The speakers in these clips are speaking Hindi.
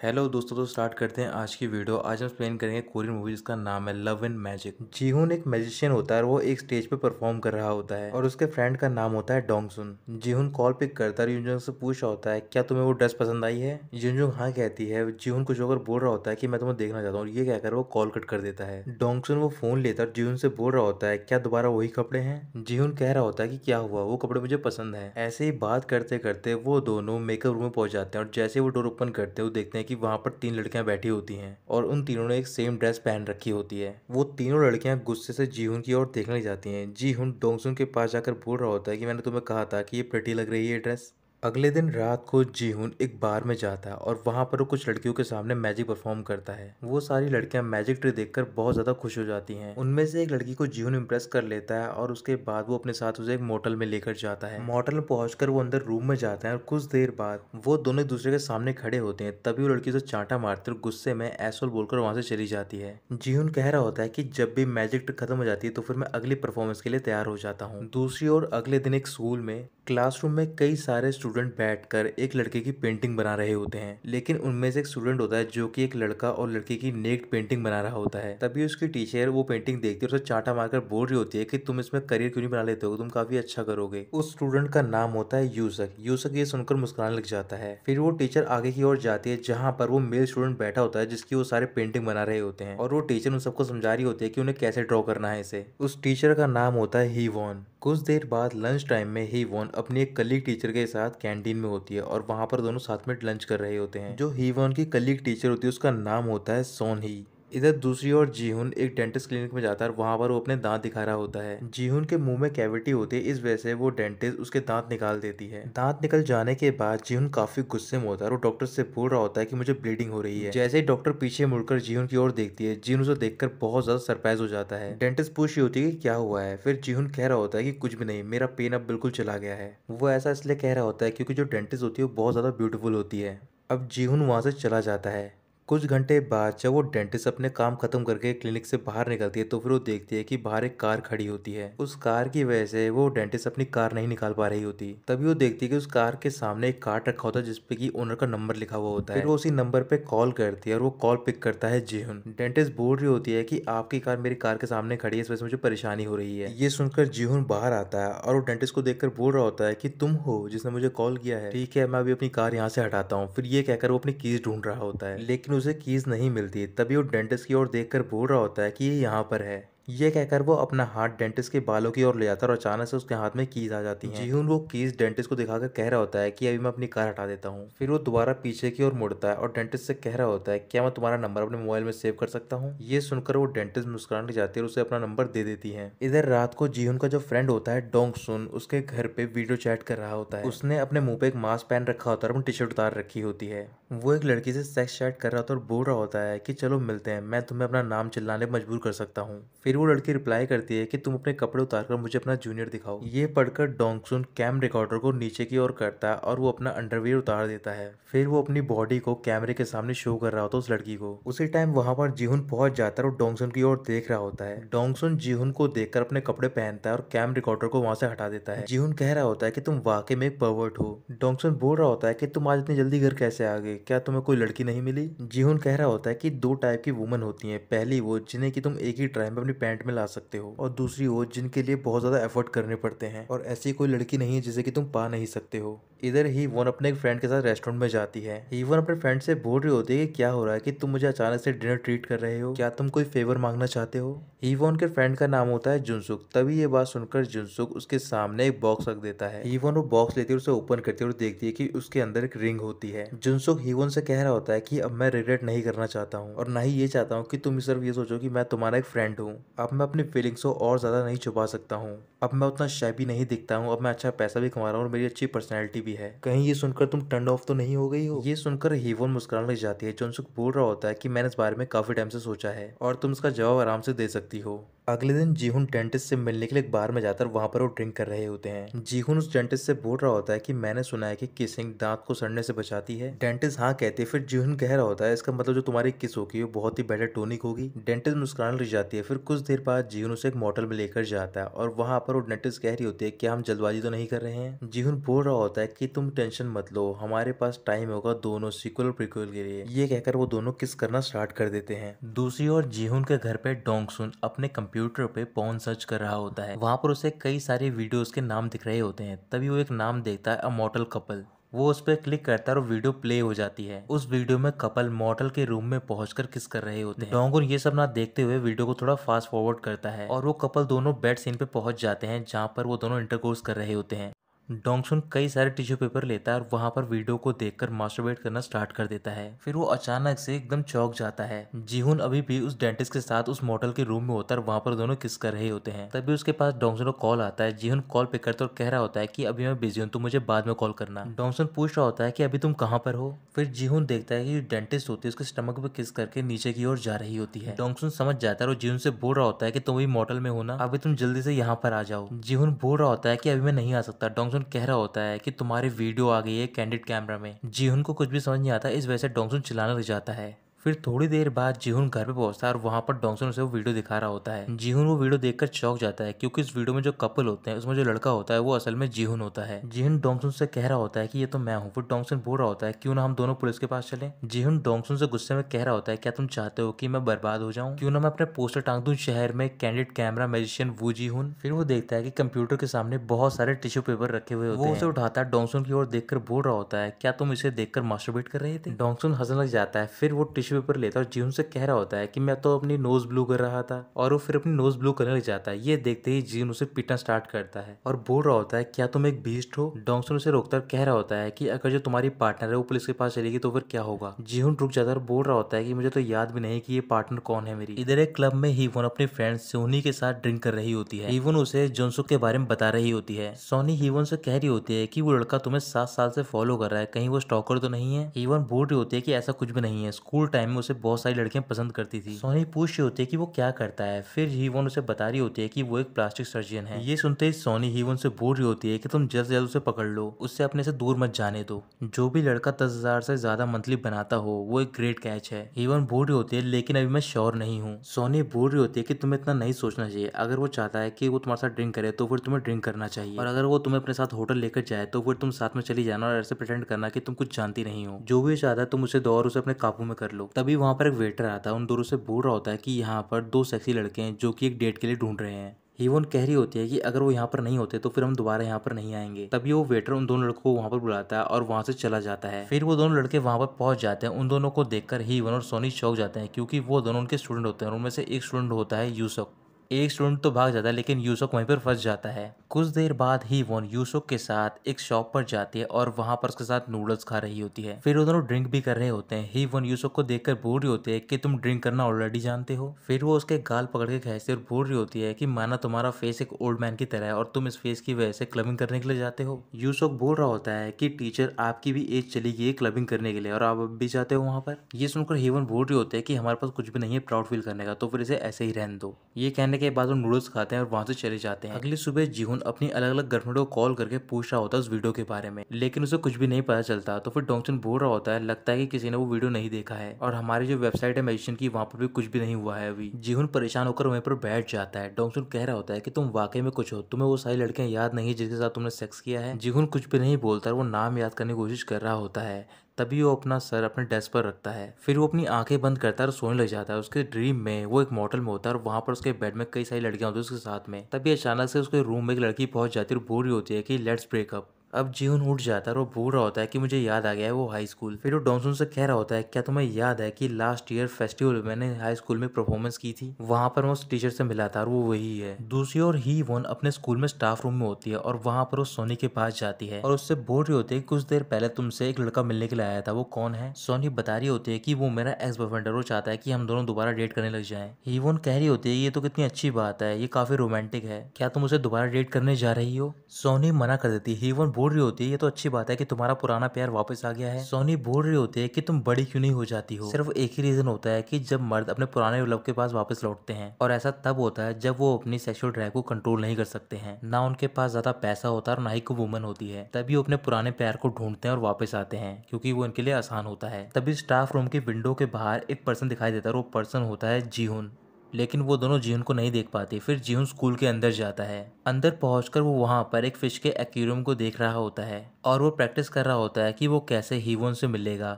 हेलो दोस्तों, तो स्टार्ट करते हैं आज की वीडियो। आज हम एक्सप्लेन करेंगे कोरियन मूवी जिसका नाम है लव एंड मैजिक। जीहुन एक मैजिशियन होता है और वो एक स्टेज पे परफॉर्म कर रहा होता है और उसके फ्रेंड का नाम होता है डोंगसुन। जीहुन कॉल पिक करता है और यूनजंग से पूछ रहा होता है क्या तुम्हें वो ड्रेस पसंद आई है। यूनजंग हाँ कहती है। जीहुन कुछ होकर बोल रहा होता है कि मैं तुम्हें देखना चाहता हूँ, ये कहकर वो कॉल कट कर देता है। डोंगसुन वो फोन लेता है, जीहुन से बोल रहा होता है क्या दोबारा वही कपड़े हैं। जीहुन कह रहा होता है कि क्या हुआ, वो कपड़े मुझे पसंद है। ऐसे ही बात करते करते वो दोनों मेकअप रूम में पहुंच जाते हैं और जैसे वो डोर ओपन करते हैं वो देखते हैं कि वहां पर तीन लड़कियां बैठी होती हैं और उन तीनों ने एक सेम ड्रेस पहन रखी होती है। वो तीनों लड़कियां गुस्से से जीहुन की ओर देखने जाती हैं। जीहुन डोंगसुन के पास जाकर बोल रहा होता है कि मैंने तुम्हें कहा था कि ये प्रिटी लग रही है ड्रेस। अगले दिन रात को जीहुन एक बार में जाता है और वहां पर वो कुछ लड़कियों के सामने मैजिक परफॉर्म करता है। वो सारी लड़कियां मैजिक ट्रिक देखकर बहुत ज्यादा खुश हो जाती हैं। उनमें से एक लड़की को जीहुन इम्प्रेस कर लेता है और उसके बाद वो अपने साथ उसे एक मोटल में लेकर जाता है। मोटल में पहुंचकर वो अंदर रूम में जाता है और कुछ देर बाद वो दोनों एक दूसरे के सामने खड़े होते हैं। तभी वो लड़की उसे चांटा मारती है और गुस्से में एसोल बोलकर वहां से चली जाती है। जीहुन कह रहा होता है कि जब भी मैजिक ट्रिक खत्म हो जाती है तो फिर मैं अगली परफॉर्मेंस के लिए तैयार हो जाता हूँ। दूसरी ओर अगले दिन एक स्कूल में क्लासरूम में कई सारे स्टूडेंट बैठकर एक लड़के की पेंटिंग बना रहे होते हैं, लेकिन उनमें से एक स्टूडेंट होता है जो कि एक लड़का और लड़की की नेक्ड पेंटिंग बना रहा होता है। तभी उसकी टीचर वो पेंटिंग देखती है और उसे चांटा मारकर बोल रही होती है कि तुम इसमें करियर क्यों नहीं बना लेते हो, तुम काफी अच्छा करोगे। उस स्टूडेंट का नाम होता है यूसक। यूसक ये सुनकर मुस्कुराने लग जाता है। फिर वो टीचर आगे की ओर जाती है जहाँ पर वो मेल स्टूडेंट बैठा होता है जिसकी वो सारे पेंटिंग बना रहे होते हैं और वो टीचर उन सबको समझा रही होती है कि उन्हें कैसे ड्रॉ करना है इसे। उस टीचर का नाम होता है ही वॉन। कुछ देर बाद लंच टाइम में ही वॉन अपनी एक कलीग टीचर के साथ कैंटीन में होती है और वहां पर दोनों साथ में लंच कर रहे होते हैं। जो ही वॉन की कलीग टीचर होती है उसका नाम होता है सोन ही। इधर दूसरी ओर जीहुन एक डेंटिस्ट क्लिनिक में जाता है और वहां पर वो अपने दांत दिखा रहा होता है। जीहुन के मुंह में कैविटी होती है, इस वजह से वो डेंटिस्ट उसके दांत निकाल देती है। दांत निकल जाने के बाद जीहुन काफी गुस्से में होता है और वो डॉक्टर से बोल रहा होता है कि मुझे ब्लीडिंग हो रही है। जैसे ही डॉक्टर पीछे मुड़कर जीहुन की ओर देखती है, जीहुन उसे देखकर बहुत ज्यादा सरप्राइज हो जाता है। डेंटिस्ट पूछ रही होती है कि क्या हुआ है। फिर जीहुन कह रहा होता है कि कुछ भी नहीं, मेरा पेन अब बिल्कुल चला गया है। वो ऐसा इसलिए कह रहा होता है क्योंकि जो डेंटिस्ट होती है वो बहुत ज्यादा ब्यूटीफुल होती है। अब जीहुन वहां से चला जाता है। कुछ घंटे बाद जब वो डेंटिस्ट अपने काम खत्म करके क्लिनिक से बाहर निकलती है तो फिर वो देखती है कि बाहर एक कार खड़ी होती है। उस कार की वजह से वो डेंटिस्ट अपनी कार नहीं निकाल पा रही होती। तभी वो देखती है कि उस कार के सामने एक कार्ड रखा होता है जिसपे कि ओनर का नंबर लिखा हुआ होता है। फिर वो उसी नंबर पे कॉल करती है और वो कॉल पिक करता है जीहुन। डेंटिस्ट बोल रही होती है कि आपकी कार मेरी कार के सामने खड़ी है, इस वजह से मुझे परेशानी हो रही है। ये सुनकर जीहुन बाहर आता है और वो डेंटिस्ट को देखकर बोल रहा होता है कि तुम हो जिसने मुझे कॉल किया है, ठीक है मैं अभी अपनी कार यहाँ से हटाता हूँ। फिर ये कहकर वो अपनी कीज ढूंढ रहा होता है लेकिन उसे कीज नहीं मिलती। तभी वो डेंटिस्ट की ओर देखकर बोल रहा होता है कि ये यहाँ पर है। ये कहकर वो अपना हाथ डेंटिस्ट के बालों की ओर ले जाता है और अचानक से उसके हाथ में कीज आ जाती हैं। जीहुन वो कीज डेंटिस्ट को दिखाकर कह रहा होता है कि अभी मैं अपनी कार हटा देता हूँ। फिर वो दोबारा पीछे की ओर मुड़ता है और डेंटिस्ट से कह रहा होता है क्या मैं तुम्हारा नंबर अपने मोबाइल में सेव कर सकता हूँ। ये सुनकर वो डेंटिस्ट मुस्कुराने लग जाती है और उसे अपना नंबर दे देती है। इधर रात को जीहुन का जो फ्रेंड होता है डोंगसुन उसके घर पे वीडियो चैट कर रहा होता है। उसने अपने मुंह पे एक मास्क पहन रखा होता है और अपनी टी शर्ट उतार रखी होती है। वो एक लड़की से सेक्स चैट कर रहा था और बोल रहा होता है कि चलो मिलते हैं, मैं तुम्हें अपना नाम चिल्लाने पर मजबूर कर सकता हूँ। फिर वो लड़की रिप्लाई करती है कि तुम अपने कपड़े उतारकर मुझे अपना जूनियर दिखाओ। ये पढ़कर डोंगसुन कैम रिकॉर्डर को नीचे की ओर करता है और वो अपना अंडरवियर उतार देता है। फिर वो अपनी बॉडी को कैमरे के सामने शो कर रहा होता है उस लड़की को। उसी टाइम वहां पर जीहुन पहुंच जाता है और डोंगसुन की ओर देख रहा होता है। डोंगसुन जीहुन को देखकर अपने कपड़े पहनता है और कैम रिकॉर्डर को वहां से हटा देता है। जीहुन कह रहा होता है कि तुम वाकई में एक पर्वर्ट हो। डोंगसुन बोल रहा होता है कि तुम आज इतनी जल्दी घर कैसे आ गए, क्या तुम्हें कोई लड़की नहीं मिली। जीहुन कह रहा होता है कि दो टाइप की वुमन होती हैं, पहली वो जिन्हें कि तुम एक ही टाइम में अपनी पैंट में ला सकते हो और दूसरी वो जिनके लिए बहुत ज्यादा एफर्ट करने पड़ते हैं और ऐसी कोई लड़की नहीं है जिसे कि तुम पा नहीं सकते हो। इधर ही वन अपने एक फ्रेंड के साथ रेस्टोरेंट में जाती है। ही वन अपने फ्रेंड से बोल रही होती है कि क्या हो रहा है कि तुम मुझे अचानक से डिनर ट्रीट कर रहे हो, क्या तुम कोई फेवर मांगना चाहते हो। ही वन के फ्रेंड का नाम होता है जुनसुक। तभी ये बात सुनकर जुनसुक उसके सामने एक बॉक्स रख देता है। ही वन वो बॉक्स लेती है, उसे ओपन करती है और देखती है कि उसके अंदर एक रिंग होती है। जुनसुक ही वन से कह रहा होता है कि अब मैं रिग्रेट नहीं करना चाहता हूँ और ना ही ये चाहता हूँ कि तुम सिर्फ ये सोचो कि मैं तुम्हारा एक फ्रेंड हूँ। अब मैं अपनी फीलिंग्स को और ज्यादा नहीं छुपा सकता हूँ। अब मैं उतना शाय भी नहीं दिखता हूँ। अब मैं अच्छा पैसा भी कमा रहा हूँ और मेरी अच्छी पर्सनैलिटी भी है। कहीं ये सुनकर तुम टर्न ऑफ तो नहीं हो गई हो। ये सुनकर हीवन मुस्कुराने लग जाती है। जुनसुक बोल रहा होता है कि मैंने इस बारे में काफी टाइम से सोचा है और तुम इसका जवाब आराम से दे सकती हो। अगले दिन जीहुन डेंटिस्ट से मिलने के लिए एक बार में जाता है, वहां पर वो ड्रिंक कर रहे होते हैं। जीहुन उस डेंटिस्ट से बोल रहा होता है कि मैंने सुना है कि किसिंग दांत को सड़ने से बचाती है। डेंटिस्ट हाँ कहती है। फिर जीहुन कह रहा होता है इसका मतलब जो तुम्हारी किस होगी वो बहुत ही बेटर टोनिक होगी। डेंटिस्ट मुस्कुराने लग जाती है। फिर कुछ देर बाद जीहुन उसे एक मोटल में लेकर जाता है और वहां पर वो डेंटिस्ट कह रही होती है क्या हम जल्दबाजी तो नहीं कर रहे हैं। जीहुन बोल रहा होता है कि तुम टेंशन मत लो, हमारे पास टाइम होगा दोनों सीक्वल और प्रीक्वल के लिए। ये कहकर वो दोनों किस करना स्टार्ट कर देते हैं। दूसरी ओर जीहुन के घर पे डोंगसुन अपने कंप्यूटर पे पॉर्न सर्च कर रहा होता है। वहां पर उसे कई सारे वीडियोस के नाम दिख रहे होते हैं। तभी वो एक नाम देखता है, अ मॉडल कपल। वो उस पर क्लिक करता है और वीडियो प्ले हो जाती है। उस वीडियो में कपल मॉडल के रूम में पहुंचकर किस कर रहे होते हैं। डोंगुन ये सब ना देखते हुए वीडियो को थोड़ा फास्ट फॉरवर्ड करता है और वो कपल दोनों बेड सीन पे पहुंच जाते हैं जहां पर वो दोनों इंटरकोर्स कर रहे होते हैं। डोंगसुन कई सारे टिश्यू पेपर लेता है और वहां पर वीडियो को देखकर मास्टरबेट करना स्टार्ट कर देता है। फिर वो अचानक से एकदम चौंक जाता है। जीहुन अभी भी उस डेंटिस्ट के साथ उस मॉडल के रूम में होता है और वहां पर दोनों किस कर रहे होते हैं। तभी उसके पास डोंगसुन को कॉल आता है। जीहुन कॉल पिक करता है और कह रहा होता है कि अभी मैं बिजी हूँ तो मुझे बाद में कॉल करना। डोंगसुन पूछ रहा होता है कि अभी तुम कहाँ पर हो। फिर जीहुन देखता है कि डेंटिस्ट होती है उसके स्टमक पे किस करके नीचे की ओर जा रही होती है। डोंगसुन समझ जाता है और जीहुन से बोल रहा होता है कि तुम भी मॉडल में हो ना, अभी तुम जल्दी से यहाँ पर आ जाओ। जीहुन बोल रहा होता है कि अभी मैं नहीं आ सकता। डोंगसुन कह रहा होता है कि तुम्हारी वीडियो आ गई है कैंडिड कैमरा में। जीहुन को कुछ भी समझ नहीं आता, इस वजह से डोंगसुन चिल्लाने लग जाता है। फिर थोड़ी देर बाद जीहुन घर पे पहुंचता है और वहां पर डोंगसुन उसे वो वीडियो दिखा रहा होता है। जीहुन वो वीडियो देखकर चौंक जाता है क्योंकि इस वीडियो में जो कपल होते हैं उसमें जो लड़का होता है वो असल में जीहुन होता है। जीहुन डोंगसुन से कह रहा होता है कि ये तो मैं हूँ। फिर डोंगसुन बोल रहा होता है क्यों ना हम दोनों पुलिस के पास चले। जीहुन डोंगसुन से गुस्से में कह रहा होता है क्या तुम चाहते हो कि मैं बर्बाद हो जाऊं, क्यों ना मैं अपने पोस्टर टांग दूं शहर में कैंडिड कैमरा मैजिशियन वू जीहुन। फिर वो देखता है कि कंप्यूटर के सामने बहुत सारे टिश्यू पेपर रखे हुए होते हैं। वो उसे उठाता है, डोंगसुन की ओर देखकर बोल रहा होता है क्या तुम इसे देखकर मास्टरबेट कर रहे थे। डोंगसुन हंसने लग जाता है। फिर वो टिश्यू पेपर लेता है और जीहुन से कह रहा होता है कि मैं तो अपनी नोज ब्लू कर रहा था, और वो फिर अपनी नोज ब्लू करने लग जाता है। ये देखते ही जीन उसे पीटना स्टार्ट करता है और बोल रहा होता है क्या तुम एक बीस्ट हो। डोंगसुन उसे रोककर कह रहा होता है कि अगर जो तुम्हारी पार्टनर है वो पुलिस के पास चलेगी तो फिर क्या होगा। जीहुन रुक जाता है और बोल रहा होता है कि मुझे तो याद भी नहीं कि ये पार्टनर कौन है मेरी। इधर एक क्लब में हीवोन अपने फ्रेंड सोनी के साथ ड्रिंक कर रही होती है। हीवोन उसे जोनसुक के बारे में बता रही होती है। सोनी हीवोन से कह रही होती है कि वो लड़का तुम्हें 7 साल से फॉलो कर रहा है, कहीं वो स्टॉकर तो नहीं है। हीवोन बोल रही होती है कि ऐसा कुछ भी नहीं है, स्कूल टाइम में उसे बहुत सारी लड़कियां पसंद करती थी। सोनी पूछ रही होती है कि वो क्या करता है। फिर हीवोन उसे बता रही होती है कि वो एक प्लास्टिक सर्जन है। ये सुनते ही सोनी हीवोन से बोल रही होती है कि तुम जल्द से जल्द उसे पकड़ लो, उससे अपने से दूर मत जाने दो। जो भी लड़का 10,000 से ज्यादा मंथली बनाता हो वो एक ग्रेट कैच है। हीवोन बोल रही होती है लेकिन अभी मैं श्योर नहीं हूँ। सोनी बोल रही होती है कि तुम्हें इतना नहीं सोचना चाहिए, अगर वो चाहता है कि वो तुम्हारे साथ ड्रिंक करे तो फिर तुम्हें ड्रिंक करना चाहिए, और अगर वो तुम्हें अपने साथ होटल लेकर जाए तो फिर तुम साथ में चली जाना और ऐसे प्रिटेंड करना कि तुम कुछ जानती नहीं हो। जो भी चाहता है तुम उसे दो और उसे अपने काबू में कर लो। तभी वहां पर एक वेटर आता है, उन दोनों से बोल रहा होता है कि यहाँ पर 2 सेक्सी लड़के हैं जो कि एक डेट के लिए ढूंढ रहे हैं। हीवोन कह रही होती है कि अगर वो यहाँ पर नहीं होते तो फिर हम दोबारा यहाँ पर नहीं आएंगे। तभी वो वेटर उन दोनों लड़कों को वहाँ पर बुलाता है और वहाँ से चला जाता है। फिर वो दोनों लड़के वहाँ पर पहुंच जाते हैं। उन दोनों को देखकर हीवोन और सोनी चौंक जाते हैं क्योंकि वो दोनों उनके स्टूडेंट होते हैं और उनमें से एक स्टूडेंट होता है यूसुक। एक स्टूडेंट तो भाग जाता है लेकिन यूसुक वहीं पर फंस जाता है। कुछ देर बाद हीवोन यूसुक के साथ एक शॉप पर जाती है और वहां पर उसके साथ नूडल्स खा रही होती है। फिर वो दोनों ड्रिंक भी कर रहे होते हैं। हीवोन यूसुक को देखकर बोल रही होती है कि तुम ड्रिंक करना ऑलरेडी जानते हो। फिर वो उसके गाल पकड़ के खींचती है और बोल रही होती है कि माना तुम्हारा फेस एक ओल्ड मैन की तरह है और तुम इस फेस की वजह से क्लबिंग करने के लिए जाते हो। यूसुक बोल रहा होता है कि टीचर आपकी भी एज चली गई है क्लबिंग करने के लिए और आप अब भी जाते हो वहां पर। ये सुनकर हीवोन बोल रही होते है कि हमारे पास कुछ भी नहीं है प्राउड फील करने का, तो फिर इसे ऐसे ही रहने दो। ये कहने के बाद वो नूडल्स खाते हैं और वहां से चले जाते हैं। अगली सुबह जीहुन अपनी अलग अलग गर्लफ्रेंडों को कॉल करके पूछ रहा होता है उस वीडियो के बारे में, लेकिन उसे कुछ भी नहीं पता चलता। तो फिर डोंगसुन बोल रहा होता है लगता है कि किसी ने वो वीडियो नहीं देखा है और हमारी जो वेबसाइट है मैजिशियन की वहां पर भी कुछ भी नहीं हुआ है अभी। जीहुन परेशान होकर वहीं पर बैठ जाता है। डोंगसुन कह रहा होता है कि तुम वाकई में कुछ हो, तुम्हें वो सारी लड़कियां याद नहीं जिनके साथ तुमने सेक्स किया है। जीहुन कुछ भी नहीं बोलता, वो नाम याद करने की कोशिश कर रहा होता है। तभी वो अपना सर अपने डेस्क पर रखता है। फिर वो अपनी आंखें बंद करता है और सोने लग जाता है। उसके ड्रीम में वो एक मोटल में होता है और वहां पर उसके बेड में कई सारी लड़कियां होती है उसके साथ में। तभी अचानक से उसके रूम में एक लड़की पहुंच जाती है और बोल रही होती है कि लेट्स ब्रेकअप। अब जीहुन उठ जाता है और वो बोल रहा होता है कि मुझे याद आ गया है वो हाई स्कूल। फिर वो डोंगसुन से कह रहा होता है क्या तुम्हें याद है कि लास्ट ईयर फेस्टिवल में मैंने हाई स्कूल में परफॉर्मेंस की थी, वहां पर मैं उस टीचर से मिला था और वो वही है। दूसरी ओर हीवोन अपने स्कूल में स्टाफ रूम में होती है और वहां पर वो सोनी के पास जाती है और उससे बोल रही होती है कुछ देर पहले तुमसे एक लड़का मिलने के लिए आया था, वो कौन है। सोनी बता रही होती है कि वो मेरा एक्स बॉयफ्रेंड है, वो चाहता है कि हम दोनों दोबारा डेट करने लग जाएं। हीवोन कह रही होती है ये तो कितनी अच्छी बात है, ये काफी रोमांटिक है, क्या तुम उसे दोबारा डेट करने जा रही हो। सोनी मना कर देती है। हीवोन बोल रही होती है ये तो अच्छी बात है कि तुम्हारा पुराना प्यार वापस आ गया है। सोनी बोल रही होती है कि तुम बड़ी क्यों नहीं हो जाती हो। सिर्फ एक ही रीजन होता है कि जब मर्द अपने पुराने लव के पास वापस लौटते हैं, और ऐसा तब होता है जब वो अपनी सेक्सुअल ड्राइव को कंट्रोल नहीं कर सकते हैं। ना उनके पास ज्यादा पैसा होता है और ना ही कोई वुमन होती है, तभी वो अपने पुराने प्यार को ढूंढते हैं और वापस आते हैं क्योंकि वो इनके लिए आसान होता है। तभी स्टाफ रूम की विंडो के बाहर एक पर्सन दिखाई देता है और वो पर्सन होता है जीहुन। लेकिन वो दोनों जीहुन को नहीं देख पाते। फिर जीहुन स्कूल के अंदर जाता है। अंदर पहुंचकर वो वहां पर एक फिश के एक्वेरियम को देख रहा होता है और वो प्रैक्टिस कर रहा होता है कि वो कैसे हीवोन से मिलेगा।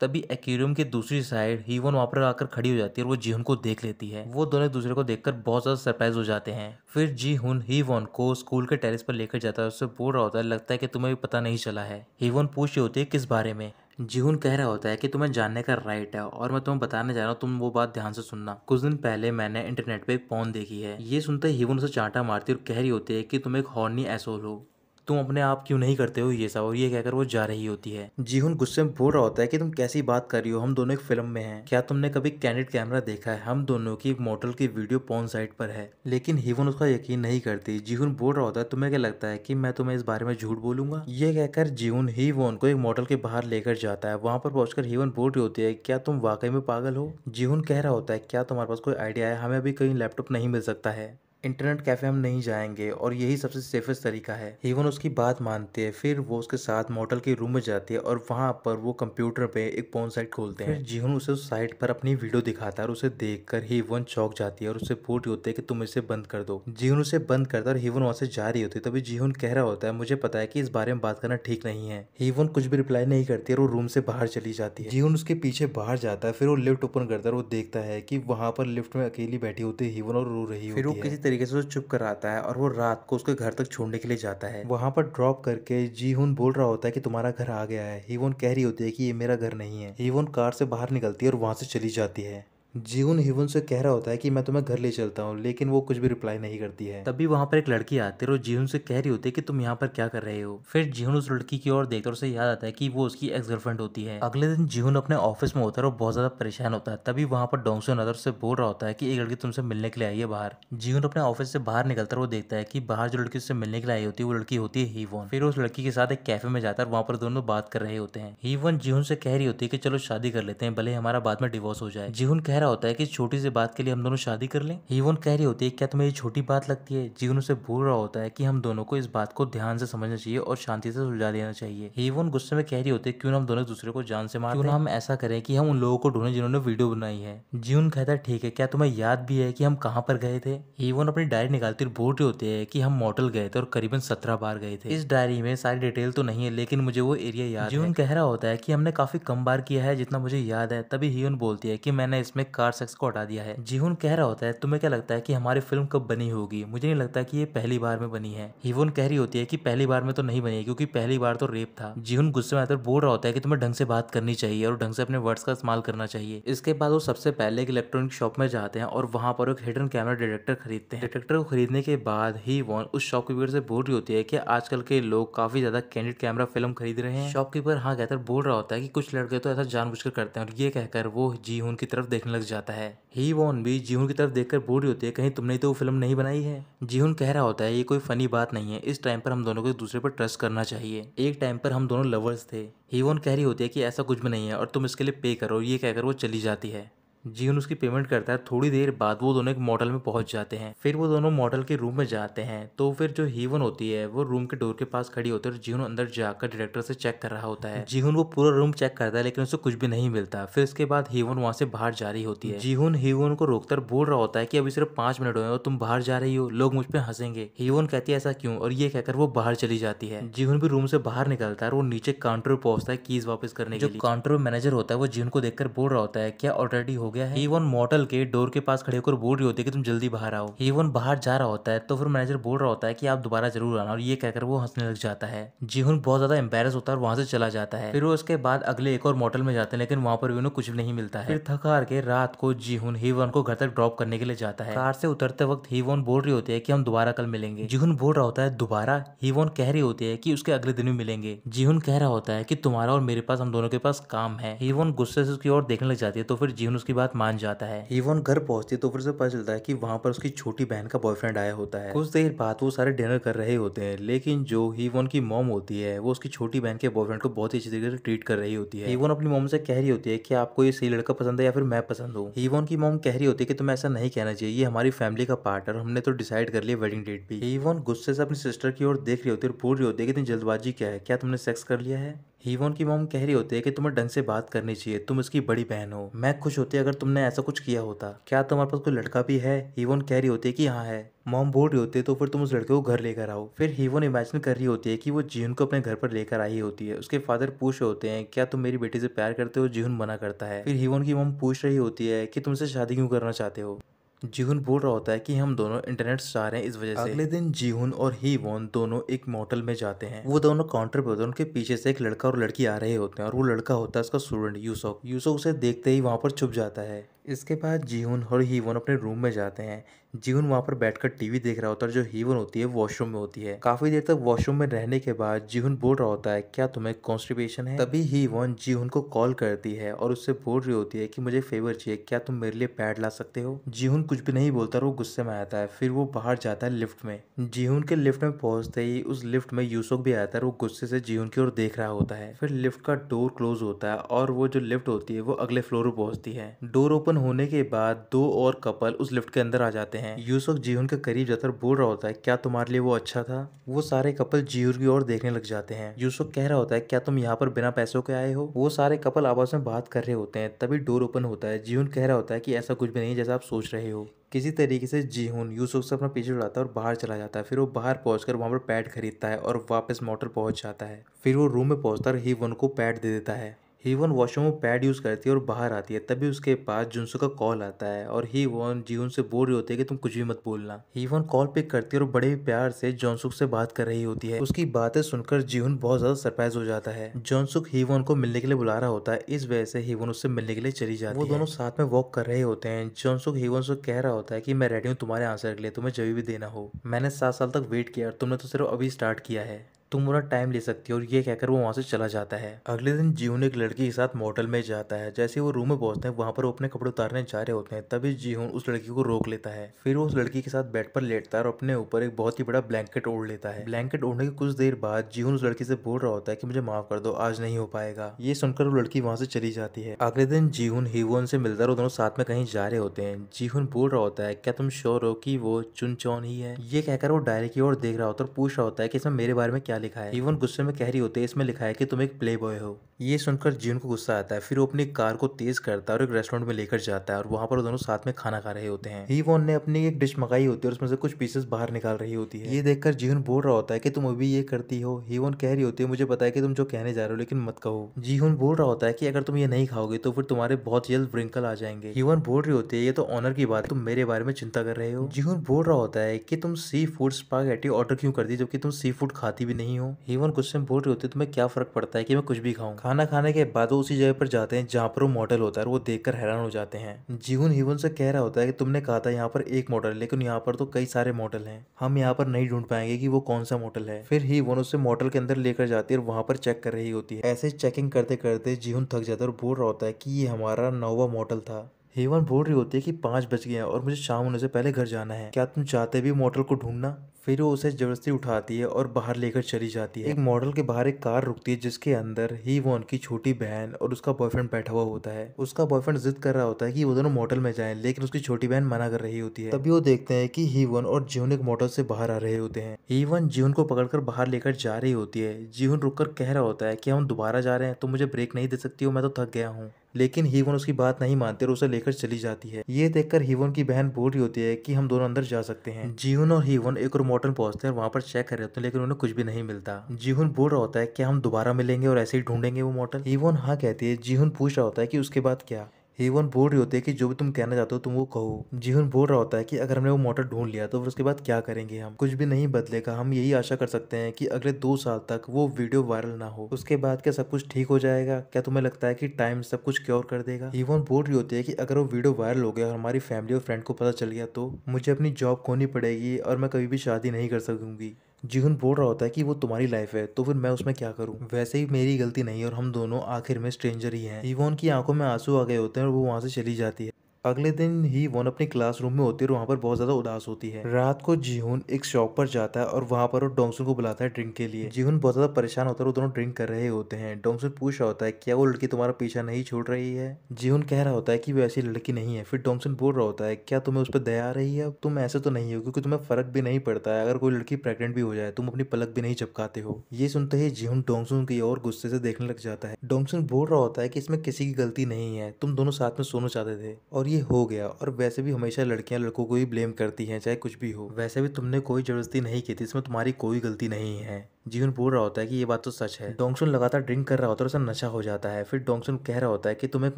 तभी एक्वेरियम की दूसरी साइड हीवन वहां पर आकर खड़ी हो जाती है और वो जीहुन को देख लेती है। वो दोनों एक दूसरे को देखकर बहुत ज्यादा सरप्राइज हो जाते हैं। फिर जीहुन हीवन को स्कूल के टेरेस पर लेकर जाता है। उससे बोल रहा होता है लगता है कि तुम्हें भी पता नहीं चला है। हीवन पूछ रही होती है किस बारे में। जीहुन कह रहा होता है कि तुम्हें जानने का राइट है और मैं तुम्हें बताने जा रहा हूँ, तुम वो बात ध्यान से सुनना। कुछ दिन पहले मैंने इंटरनेट पे एक पॉर्न देखी है। ये सुनते हीवन उसे चांटा मारती और कह रही होती है कि तुम एक हॉर्नी एसोल हो, तुम अपने आप क्यों नहीं करते हो ये सब। और ये कहकर वो जा रही होती है। जीहुन गुस्से में बोल रहा होता है कि तुम कैसी बात कर रही हो, हम दोनों एक फिल्म में हैं। क्या तुमने कभी कैंडिड कैमरा देखा है? हम दोनों की एक मॉडल की वीडियो पॉर्न साइट पर है। लेकिन हीवन उसका यकीन नहीं करती। जीहुन बोल रहा होता है तुम्हें क्या लगता है कि मैं तुम्हें इस बारे में झूठ बोलूंगा। ये कहकर जीहुन हीवन को एक मॉडल के बाहर लेकर जाता है। वहां पर पहुंचकर हीवन बोल रही होती है क्या तुम वाकई में पागल हो। जीहुन कह रहा होता है क्या तुम्हारे पास कोई आइडिया है? हमें अभी कहीं लैपटॉप नहीं मिल सकता है, इंटरनेट कैफे हम नहीं जाएंगे और यही सबसे सेफेस्ट तरीका है। हीवन उसकी बात मानती है। फिर वो उसके साथ मॉडल के रूम में जाती है और वहां पर वो कंप्यूटर पे एक पोर्न साइट खोलते हैं। फिर जीहुन उसे उस साइट पर अपनी वीडियो दिखाता है और उसे देखकर हीवन चौंक जाती है और उससे पूछ होती है कि तुम इसे बंद कर दो। जीहुन उसे बंद करता है और हीवन वहां से जा रही होती है। तभी जीहुन कह रहा होता है मुझे पता है कि इस बारे में बात करना ठीक नहीं है। हीवन कुछ भी रिप्लाई नहीं करती और वो रूम से बाहर चली जाती है। जीहुन उसके पीछे बाहर जाता है। फिर वो लिफ्ट ओपन करता है और वो देखता है कि वहां पर लिफ्ट में अकेली बैठी होती है हीवन और रो रही होती है। फिर वो किसी तरीके से चुप कर आता है और वो रात को उसके घर तक छोड़ने के लिए जाता है। वहां पर ड्रॉप करके जीहुन बोल रहा होता है कि तुम्हारा घर आ गया है। हीवन कह रही होती है कि ये मेरा घर नहीं है। हीवन कार से बाहर निकलती है और वहां से चली जाती है। जीहुन हीवन से कह रहा होता है कि मैं तुम्हें घर ले चलता हूँ, लेकिन वो कुछ भी रिप्लाई नहीं करती है। तभी वहां पर एक लड़की आती है और जीहुन से कह रही होती है कि तुम यहाँ पर क्या कर रहे हो। फिर जीहुन उस लड़की की ओर देखता है और उसे याद आता है कि वो उसकी एक्स गर्लफ्रेंड होती है। अगले दिन जीहुन अपने ऑफिस में होता है और बहुत ज्यादा परेशान होता है। तभी वहां पर डोंगसुन अदर से बोल रहा होता है कि एक लड़की तुमसे मिलने के लिए आई है बाहर। जीहुन अपने ऑफिस से बाहर निकलता है और वो देखता है कि बाहर जो लड़की उससे मिलने के लिए आई होती है वो लड़की होती है हीवन। फिर उस लड़की के साथ एक कैफे में जाता है और वहां पर दोनों बात कर रहे होते हैं। हीवन जीहुन से कह रही होती है कि चलो शादी कर लेते हैं, भले हमारा बाद में डिवोर्स हो जाए। जीहुन कह रहा होता है कि छोटी सी बात के लिए हम दोनों शादी कर लें। हीवन कह रही होती है क्या तुम्हें ये छोटी बात लगती है। जीवन उसे बोल रहा होता है कि हम दोनों को इस बात को ध्यान से समझना चाहिए और शांति से सुलझा लेना चाहिए। हीवन गुस्से में कह रही होती है क्यों ना हम दोनों एक दूसरे को जान से मार दें। क्यों ना हम ऐसा करें कि हम उन लोगों को ढूंढें जिन्होंने वीडियो बनाई है। जीवन कहता है ठीक है, क्या तुम्हें याद भी है कि हम कहाँ पर गए थे। हीवन अपनी डायरी निकालती और बोल रही होती है कि हम मॉडल गए थे और करीबन 17 बार गए थे। इस डायरी में सारी डिटेल तो नहीं है लेकिन मुझे वो एरिया याद है। जीवन कह रहा होता है कि हमने काफी कम बार किया है जितना मुझे याद है। तभी हीवन बोलती है कि मैंने इसमें कार सेक्स को हटा दिया है। जीवन कह रहा होता है तुम्हें क्या लगता है कि हमारी फिल्म कब बनी होगी? मुझे नहीं लगता कि ये पहली बार में बनी है। हीवन कह रही होती है कि पहली बार में तो नहीं बनी है क्योंकि पहली बार तो रेप था। जीवन गुस्से में आकर बोल रहा होता है कि तुम्हें ढंग से बात करनी चाहिए और ढंग से अपने वर्ड्स का इस्तेमाल करना चाहिए। इसके बाद वो सबसे पहले एक इलेक्ट्रॉनिक शॉप में जाते हैं और वहां पर एक हिडन कैमरा डिटेक्टर खरीदते हैं। डिटेक्टर को खरीदने के बाद हीवन उस शॉपकीपर से बोल रही होती है कि आजकल के लोग काफी ज्यादा कैंडिड कैमरा फिल्म खरीद रहे हैं। शॉपकीपर हाँ कहकर बोल रहा होता है कि कुछ लड़के तो ऐसा जानबूझकर करते हैं और ये कहकर वो जीहुन की तरफ देखने लग जाता है। हीवन भी जीहुन की तरफ देखकर बोल रही होती है कहीं तुमने तो वो फिल्म नहीं बनाई है। जीहुन कह रहा होता है ये कोई फनी बात नहीं है, इस टाइम पर हम दोनों को एक दूसरे पर ट्रस्ट करना चाहिए। एक टाइम पर हम दोनों लवर्स थे। हीवन कह रही होती है कि ऐसा कुछ भी नहीं है और तुम इसके लिए पे करो। ये कहकर वो चली जाती है। जीवन उसकी पेमेंट करता है। थोड़ी देर बाद वो दोनों एक मॉडल में पहुंच जाते हैं। फिर वो दोनों मॉडल के रूम में जाते हैं तो फिर जो हीवन होती है वो रूम के डोर के पास खड़ी होती है और जीवन अंदर जाकर डायरेक्टर से चेक कर रहा होता है। जीवन वो पूरा रूम चेक करता है लेकिन उसे कुछ भी नहीं मिलता। फिर इसके बाद हीवन वहां से बाहर जा रही होती है। जीवन हीवन को रोककर बोल रहा होता है कि अभी सिर्फ 5 मिनट हुए और तुम बाहर जा रही हो, लोग मुझ पे हंसेंगे। हीवन कहती है ऐसा क्यों, और ये कहकर वो बाहर चली जाती है। जीवन भी रूम से बाहर निकलता है और वो नीचे काउंटर पर पहुंचता है कीज वापस करने के लिए। जो काउंटर मैनेजर होता है वो जीवन को देखकर बोल रहा होता है क्या ऑलरेडी हो गया है। हीवन मॉडल के डोर के पास खड़े होकर बोल रही होती है कि तुम जल्दी बाहर आओ। हीवन बाहर जा रहा होता है तो फिर मैनेजर बोल रहा होता है कि आप दोबारा जरूर आना, और ये कहकर वो हंसने लग जाता है। जीहुन बहुत ज्यादा एम्बेरस होता है और वहां से चला जाता है। फिर वो उसके बाद अगले एक और मोटल में जाते हैं लेकिन वहां पर भी उन्हें कुछ भी नहीं मिलता है। फिर थक हार के रात को जीहुन हीवन को घर तक ड्रॉप करने के लिए जाता है। कार से उतरते वक्त हीवन बोल रही होती है कि हम दोबारा कल मिलेंगे। जीहुन बोल रहा होता है दोबारा। हीवन कह रही होती है कि उसके अगले दिन भी मिलेंगे। जीहुन कह रहा होता है कि तुम्हारा और मेरे पास, हम दोनों के पास काम है। हीवन गुस्से से उसकी ओर देखने लग जाती है तो फिर जीहुन उसकी बात बात मान जाता है। हीवॉन घर पहुंचती है तो फिर से पता चलता है कि वहाँ पर उसकी छोटी बहन का बॉयफ्रेंड आया होता है। कुछ देर बाद वो सारे डिनर कर रहे होते हैं, लेकिन जो हीवॉन की मॉम होती है वो उसकी छोटी बहन के बॉयफ्रेंड को बहुत ही अच्छी तरीके से ट्रीट कर रही होती है। हीवॉन अपनी मॉम से कह रही होती है कि आपको ये सही लड़का पसंद है या फिर मैं पसंद हूँ। हीवॉन की मॉम कह रही होती है कि तुम्हें ऐसा नहीं कहना चाहिए, ये हमारी फैमिली का पार्ट है और हमने तो डिसाइड कर लिया वेडिंग डेट भी। हीवॉन गुस्से से अपनी सिस्टर की ओर देख रही होती है और बोल रही होती है कि इतनी जल्दबाजी क्या है, क्या तुमने सेक्स कर लिया है। हीवॉन की मॉम कह रही होती है कि तुम्हें ढंग से बात करनी चाहिए, तुम इसकी बड़ी बहन हो। मैं खुश होती अगर तुमने ऐसा कुछ किया होता। क्या तुम्हारे पास कोई लड़का भी है। हीवॉन कह रही होती है कि हाँ है। मॉम बोल रही होती है तो फिर तुम उस लड़के को घर लेकर आओ। फिर हीवॉन इमेजिन कर रही होती है कि वो जीहुन को अपने घर पर लेकर आई होती है। उसके फादर पूछ रहे होते हैं क्या तुम मेरी बेटी से प्यार करते हो। जीहुन मना करता है। फिर हीवॉन की मॉम पूछ रही होती है कि तुमसे शादी क्यों करना चाहते हो। जीहुन बोल रहा होता है कि हम दोनों इंटरनेट स्टार हैं इस वजह से। अगले दिन जीहुन और हीवॉन दोनों एक मोटल में जाते हैं। वो दोनों काउंटर पे होते हैं, उनके पीछे से एक लड़का और लड़की आ रहे होते हैं और वो लड़का होता है उसका स्टूडेंट यूसोक। यूसोक उसे देखते ही वहां पर छुप जाता है। इसके बाद जीहुन और हीवॉन अपने रूम में जाते हैं। जीहुन वहां पर बैठकर टीवी देख रहा होता है और जो हीवॉन होती है वॉशरूम में होती है। काफी देर तक वॉशरूम में रहने के बाद जीहुन बोल रहा होता है क्या तुम्हें कॉन्स्टिपेशन है। तभी हीवॉन जीहुन को कॉल करती है और उससे बोल रही होती है कि मुझे फेवर चाहिए, क्या तुम मेरे लिए पैड ला सकते हो। जीहुन कुछ भी नहीं बोलता और वो गुस्से में आता है। फिर वो बाहर जाता है लिफ्ट में। जीहुन के लिफ्ट में पहुंचते ही उस लिफ्ट में यूसुक भी आता है और वो गुस्से से जीहुन की ओर देख रहा होता है। फिर लिफ्ट का डोर क्लोज होता है और वो जो लिफ्ट होती है वो अगले फ्लोर पर पहुंचती है। डोर ओपन होने के बाद दो और कपल उस लिफ्ट के अंदर आ जाते हैं। यूसुक जीहुन के करीब जाकर बोल रहा होता है क्या तुम्हारे लिए वो अच्छा था। वो सारे कपल जीहुन की ओर देखने लग जाते हैं। यूसुक कह रहा होता है क्या तुम यहाँ पर बिना पैसों के आए हो। वो सारे कपल आपस में बात कर रहे होते हैं। तभी डोर ओपन होता है। जीहुन कह रहा होता है कि ऐसा कुछ भी नहीं जैसा आप सोच रहे हो। किसी तरीके से जीहुन यूसुक से अपना पीछे छुड़ाता है और बाहर चला जाता है। फिर वो बाहर पहुंचकर वहां पर पैड खरीदता है और वापस मोटल पहुंच जाता है। फिर वो रूम में पहुंचकर हीवॉन को पैड दे देता है। हीवॉन वॉशरूम में पैड यूज करती है और बाहर आती है। तभी उसके पास जुनसू का कॉल आता है और हीवॉन जीहुन से बोल रही होती है कि तुम कुछ भी मत बोलना। हीवॉन कॉल पिक करती है और बड़े प्यार से जॉनसुक से बात कर रही होती है। उसकी बातें सुनकर जीहुन बहुत ज्यादा सरप्राइज हो जाता है। जॉनसुक हीवॉन को मिलने के लिए बुला रहा होता है, इस वजह से हीवॉन उससे मिलने के लिए चली जाती है। वो दोनों साथ में वॉक कर रहे होते हैं। जॉनसुक हीवॉन से कह रहा होता है कि मैं रेडी हूँ तुम्हारे आंसर के लिए, तुम्हें जब भी देना हो। मैंने 7 साल तक वेट किया और तुमने तो सिर्फ अभी स्टार्ट किया है, तुम पूरा टाइम ले सकती हो। और ये कहकर वो वहां से चला जाता है। अगले दिन जीहुन एक लड़की के साथ मोटल में जाता है। जैसे वो रूम में पहुंचते हैं वहां पर वो अपने कपड़े उतारने जा रहे होते हैं। तभी जीहुन उस लड़की को रोक लेता है। फिर वो उस लड़की के साथ बेड पर लेटता है और अपने ऊपर एक बहुत ही बड़ा ब्लैंकेट ओढ़ लेता है। ब्लैंकेट ओढ़ने के कुछ देर बाद जीहुन उस लड़की से बोल रहा होता है कि मुझे माफ कर दो, आज नहीं हो पाएगा। ये सुनकर वो लड़की वहां से चली जाती है। अगले दिन जीहुन हीवॉन से मिलकर वो दोनों साथ में कहीं जा रहे होते हैं। जीहुन बोल रहा होता है क्या तुम श्योर हो कि वो चुनचौन ही है। ये कहकर वो डायरी की ओर देख रहा होता है और पूछ रहा होता है कि इसमें मेरे बारे में क्या लिखा है। हीवॉन गुस्से में कह रही होती है इसमें लिखा है कि तुम एक प्ले बॉय हो। ये सुनकर जीहुन को गुस्सा आता है। फिर वो अपनी कार को तेज करता है और एक रेस्टोरेंट में लेकर जाता है और वहां पर वो दोनों साथ में खाना खा रहे होते हैं। हीवॉन ने अपनी एक डिश मंगाई होती है और उसमें से कुछ पीसेस बाहर निकाल रही होती है। ये देखकर जीहुन बोल रहा होता है कि तुम अभी ये करती हो। हीवॉन कह रही होती है मुझे पता है कि तुम जो कहने जा रहे हो लेकिन मत कहो। जीहुन बोल रहा होता है कि अगर तुम ये नहीं खाओगे तो फिर तुम्हारे बहुत जल्द व्रिंकल आ जाएंगे। हीवॉन बोल रही होती है ये तो ऑनर की बात है, तुम मेरे बारे में चिंता कर रहे हो। जीहुन बोल रहा होता है कि तुम सी फूड स्पागेटी ऑर्डर क्यों कर दी जबकि तुम सी फूड खाती भी नहीं हो। हीवॉन गुस्से में बोल रही होती है तुम्हें क्या फर्क पड़ता है कि मैं कुछ भी खाऊं। खाना खाने के बाद वो उसी जगह पर जाते हैं जहाँ पर वो मॉडल होता है और वो देखकर हैरान हो जाते हैं। जीहुन हीवॉन से कह रहा होता है कि तुमने कहा था यहाँ पर एक मॉडल है लेकिन यहाँ पर तो कई सारे मॉडल हैं, हम यहाँ पर नहीं ढूंढ पाएंगे कि वो कौन सा मॉडल है। फिर हीवॉन उसे मॉडल के अंदर लेकर जाती है और वहां पर चेक कर रही होती है। ऐसे चेकिंग करते करते जीहुन थक जाता है और बोल रहा होता है कि ये हमारा 9वां मॉडल था। हीवॉन बोल रही होती है कि 5 बज गए हैं और मुझे शाम होने से पहले घर जाना है, क्या तुम चाहते भी मॉडल को ढूंढना। फिर वो उसे जबरदस्ती उठाती है और बाहर लेकर चली जाती है। एक मॉडल के बाहर एक कार रुकती है जिसके अंदर हीवॉन की छोटी बहन और उसका बॉयफ्रेंड बैठा हुआ होता है। उसका बॉयफ्रेंड जिद कर रहा होता है कि वो दोनों मॉडल में जाएं, लेकिन उसकी छोटी बहन मना कर रही होती है। तभी वो देखते हैं कि हीवॉन और जीहुन एक मॉडल से बाहर आ रहे होते हैं। हीवॉन जीहुन को पकड़कर बाहर लेकर जा रही होती है। जीहुन रुककर कह रहा होता है कि हम दोबारा जा रहे हैं, तुम मुझे ब्रेक नहीं दे सकती हो, मैं तो थक गया हूँ। लेकिन हीवॉन उसकी बात नहीं मानती और उसे लेकर चली जाती है। ये देखकर हीवॉन की बहन बोल रही होती है कि हम दोनों अंदर जा सकते हैं। जीहुन और हीवॉन एक और मॉडल पहुंचते हैं और वहां पर चेक कर रहे होते हैं लेकिन उन्हें कुछ भी नहीं मिलता। जीहुन बोल रहा होता है कि हम दोबारा मिलेंगे और ऐसे ही ढूंढेंगे वो मॉडल। हीवॉन हाँ कहती है। जीहुन पूछ रहा होता है कि उसके बाद क्या। हीवॉन बोल रही होती है कि जो भी तुम कहना चाहते हो तुम वो कहो। जीहुन बोल रहा होता है कि अगर हमने वो मॉडल ढूंढ लिया तो फिर उसके बाद क्या करेंगे हम, कुछ भी नहीं बदलेगा, हम यही आशा कर सकते हैं कि अगले 2 साल तक वो वीडियो वायरल ना हो, उसके बाद क्या सब कुछ ठीक हो जाएगा। क्या तुम्हें लगता है कि टाइम सब कुछ क्योर कर देगा। हीवॉन बोल रही होती है कि अगर वो वीडियो वायरल हो गया और हमारी फैमिली और फ्रेंड को पता चल गया तो मुझे अपनी जॉब खोनी पड़ेगी और मैं कभी भी शादी नहीं कर सकूंगी। जीहुन बोल रहा होता है कि वो तुम्हारी लाइफ है तो फिर मैं उसमें क्या करूं, वैसे ही मेरी गलती नहीं है और हम दोनों आखिर में स्ट्रेंजर ही हैं। हीवोन की आंखों में आंसू आ गए होते हैं और वो वहां से चली जाती है। अगले दिन ही वॉन अपनी क्लासरूम में होती है और वहाँ पर बहुत ज्यादा उदास होती है। रात को जीहुन एक शॉप पर जाता है और वहाँ पर वो डोंगसुन को बुलाता है ड्रिंक के लिए। जीहुन बहुत ज्यादा परेशान होता है, वो दोनों ड्रिंक कर रहे होते हैं। डोंगसुन पूछ रहा होता है क्या वो लड़की तुम्हारा पीछा नहीं छोड़ रही है। जीहुन कह रहा होता है कि वो ऐसी लड़की नहीं है। फिर डोंगसुन बोल रहा होता है क्या तुम्हें उस पर दया आ रही है, तुम ऐसे तो नहीं हो क्योंकि तुम्हें फर्क भी नहीं पड़ता है अगर कोई लड़की प्रेग्नेंट भी हो जाए, तुम अपनी पलक भी नहीं झपकाते हो। ये सुनते ही जीहुन डोंगसुन की ओर गुस्से से देखने लग जाता है। डोंगसुन बोल रहा होता है कि इसमें किसी की गलती नहीं है, तुम दोनों साथ में सोना चाहते थे और ये हो गया। और वैसे भी हमेशा लड़कियां लड़कों को ही ब्लेम करती हैं चाहे कुछ भी हो। वैसे भी तुमने कोई जबरदस्ती नहीं की थी, इसमें तुम्हारी कोई गलती नहीं है। जीहुन बोल रहा होता है कि ये बात तो सच है। डोंगसुन लगातार ड्रिंक कर रहा होता है और उसे नशा हो जाता है। फिर डोंगसुन कह रहा होता है कि तुम एक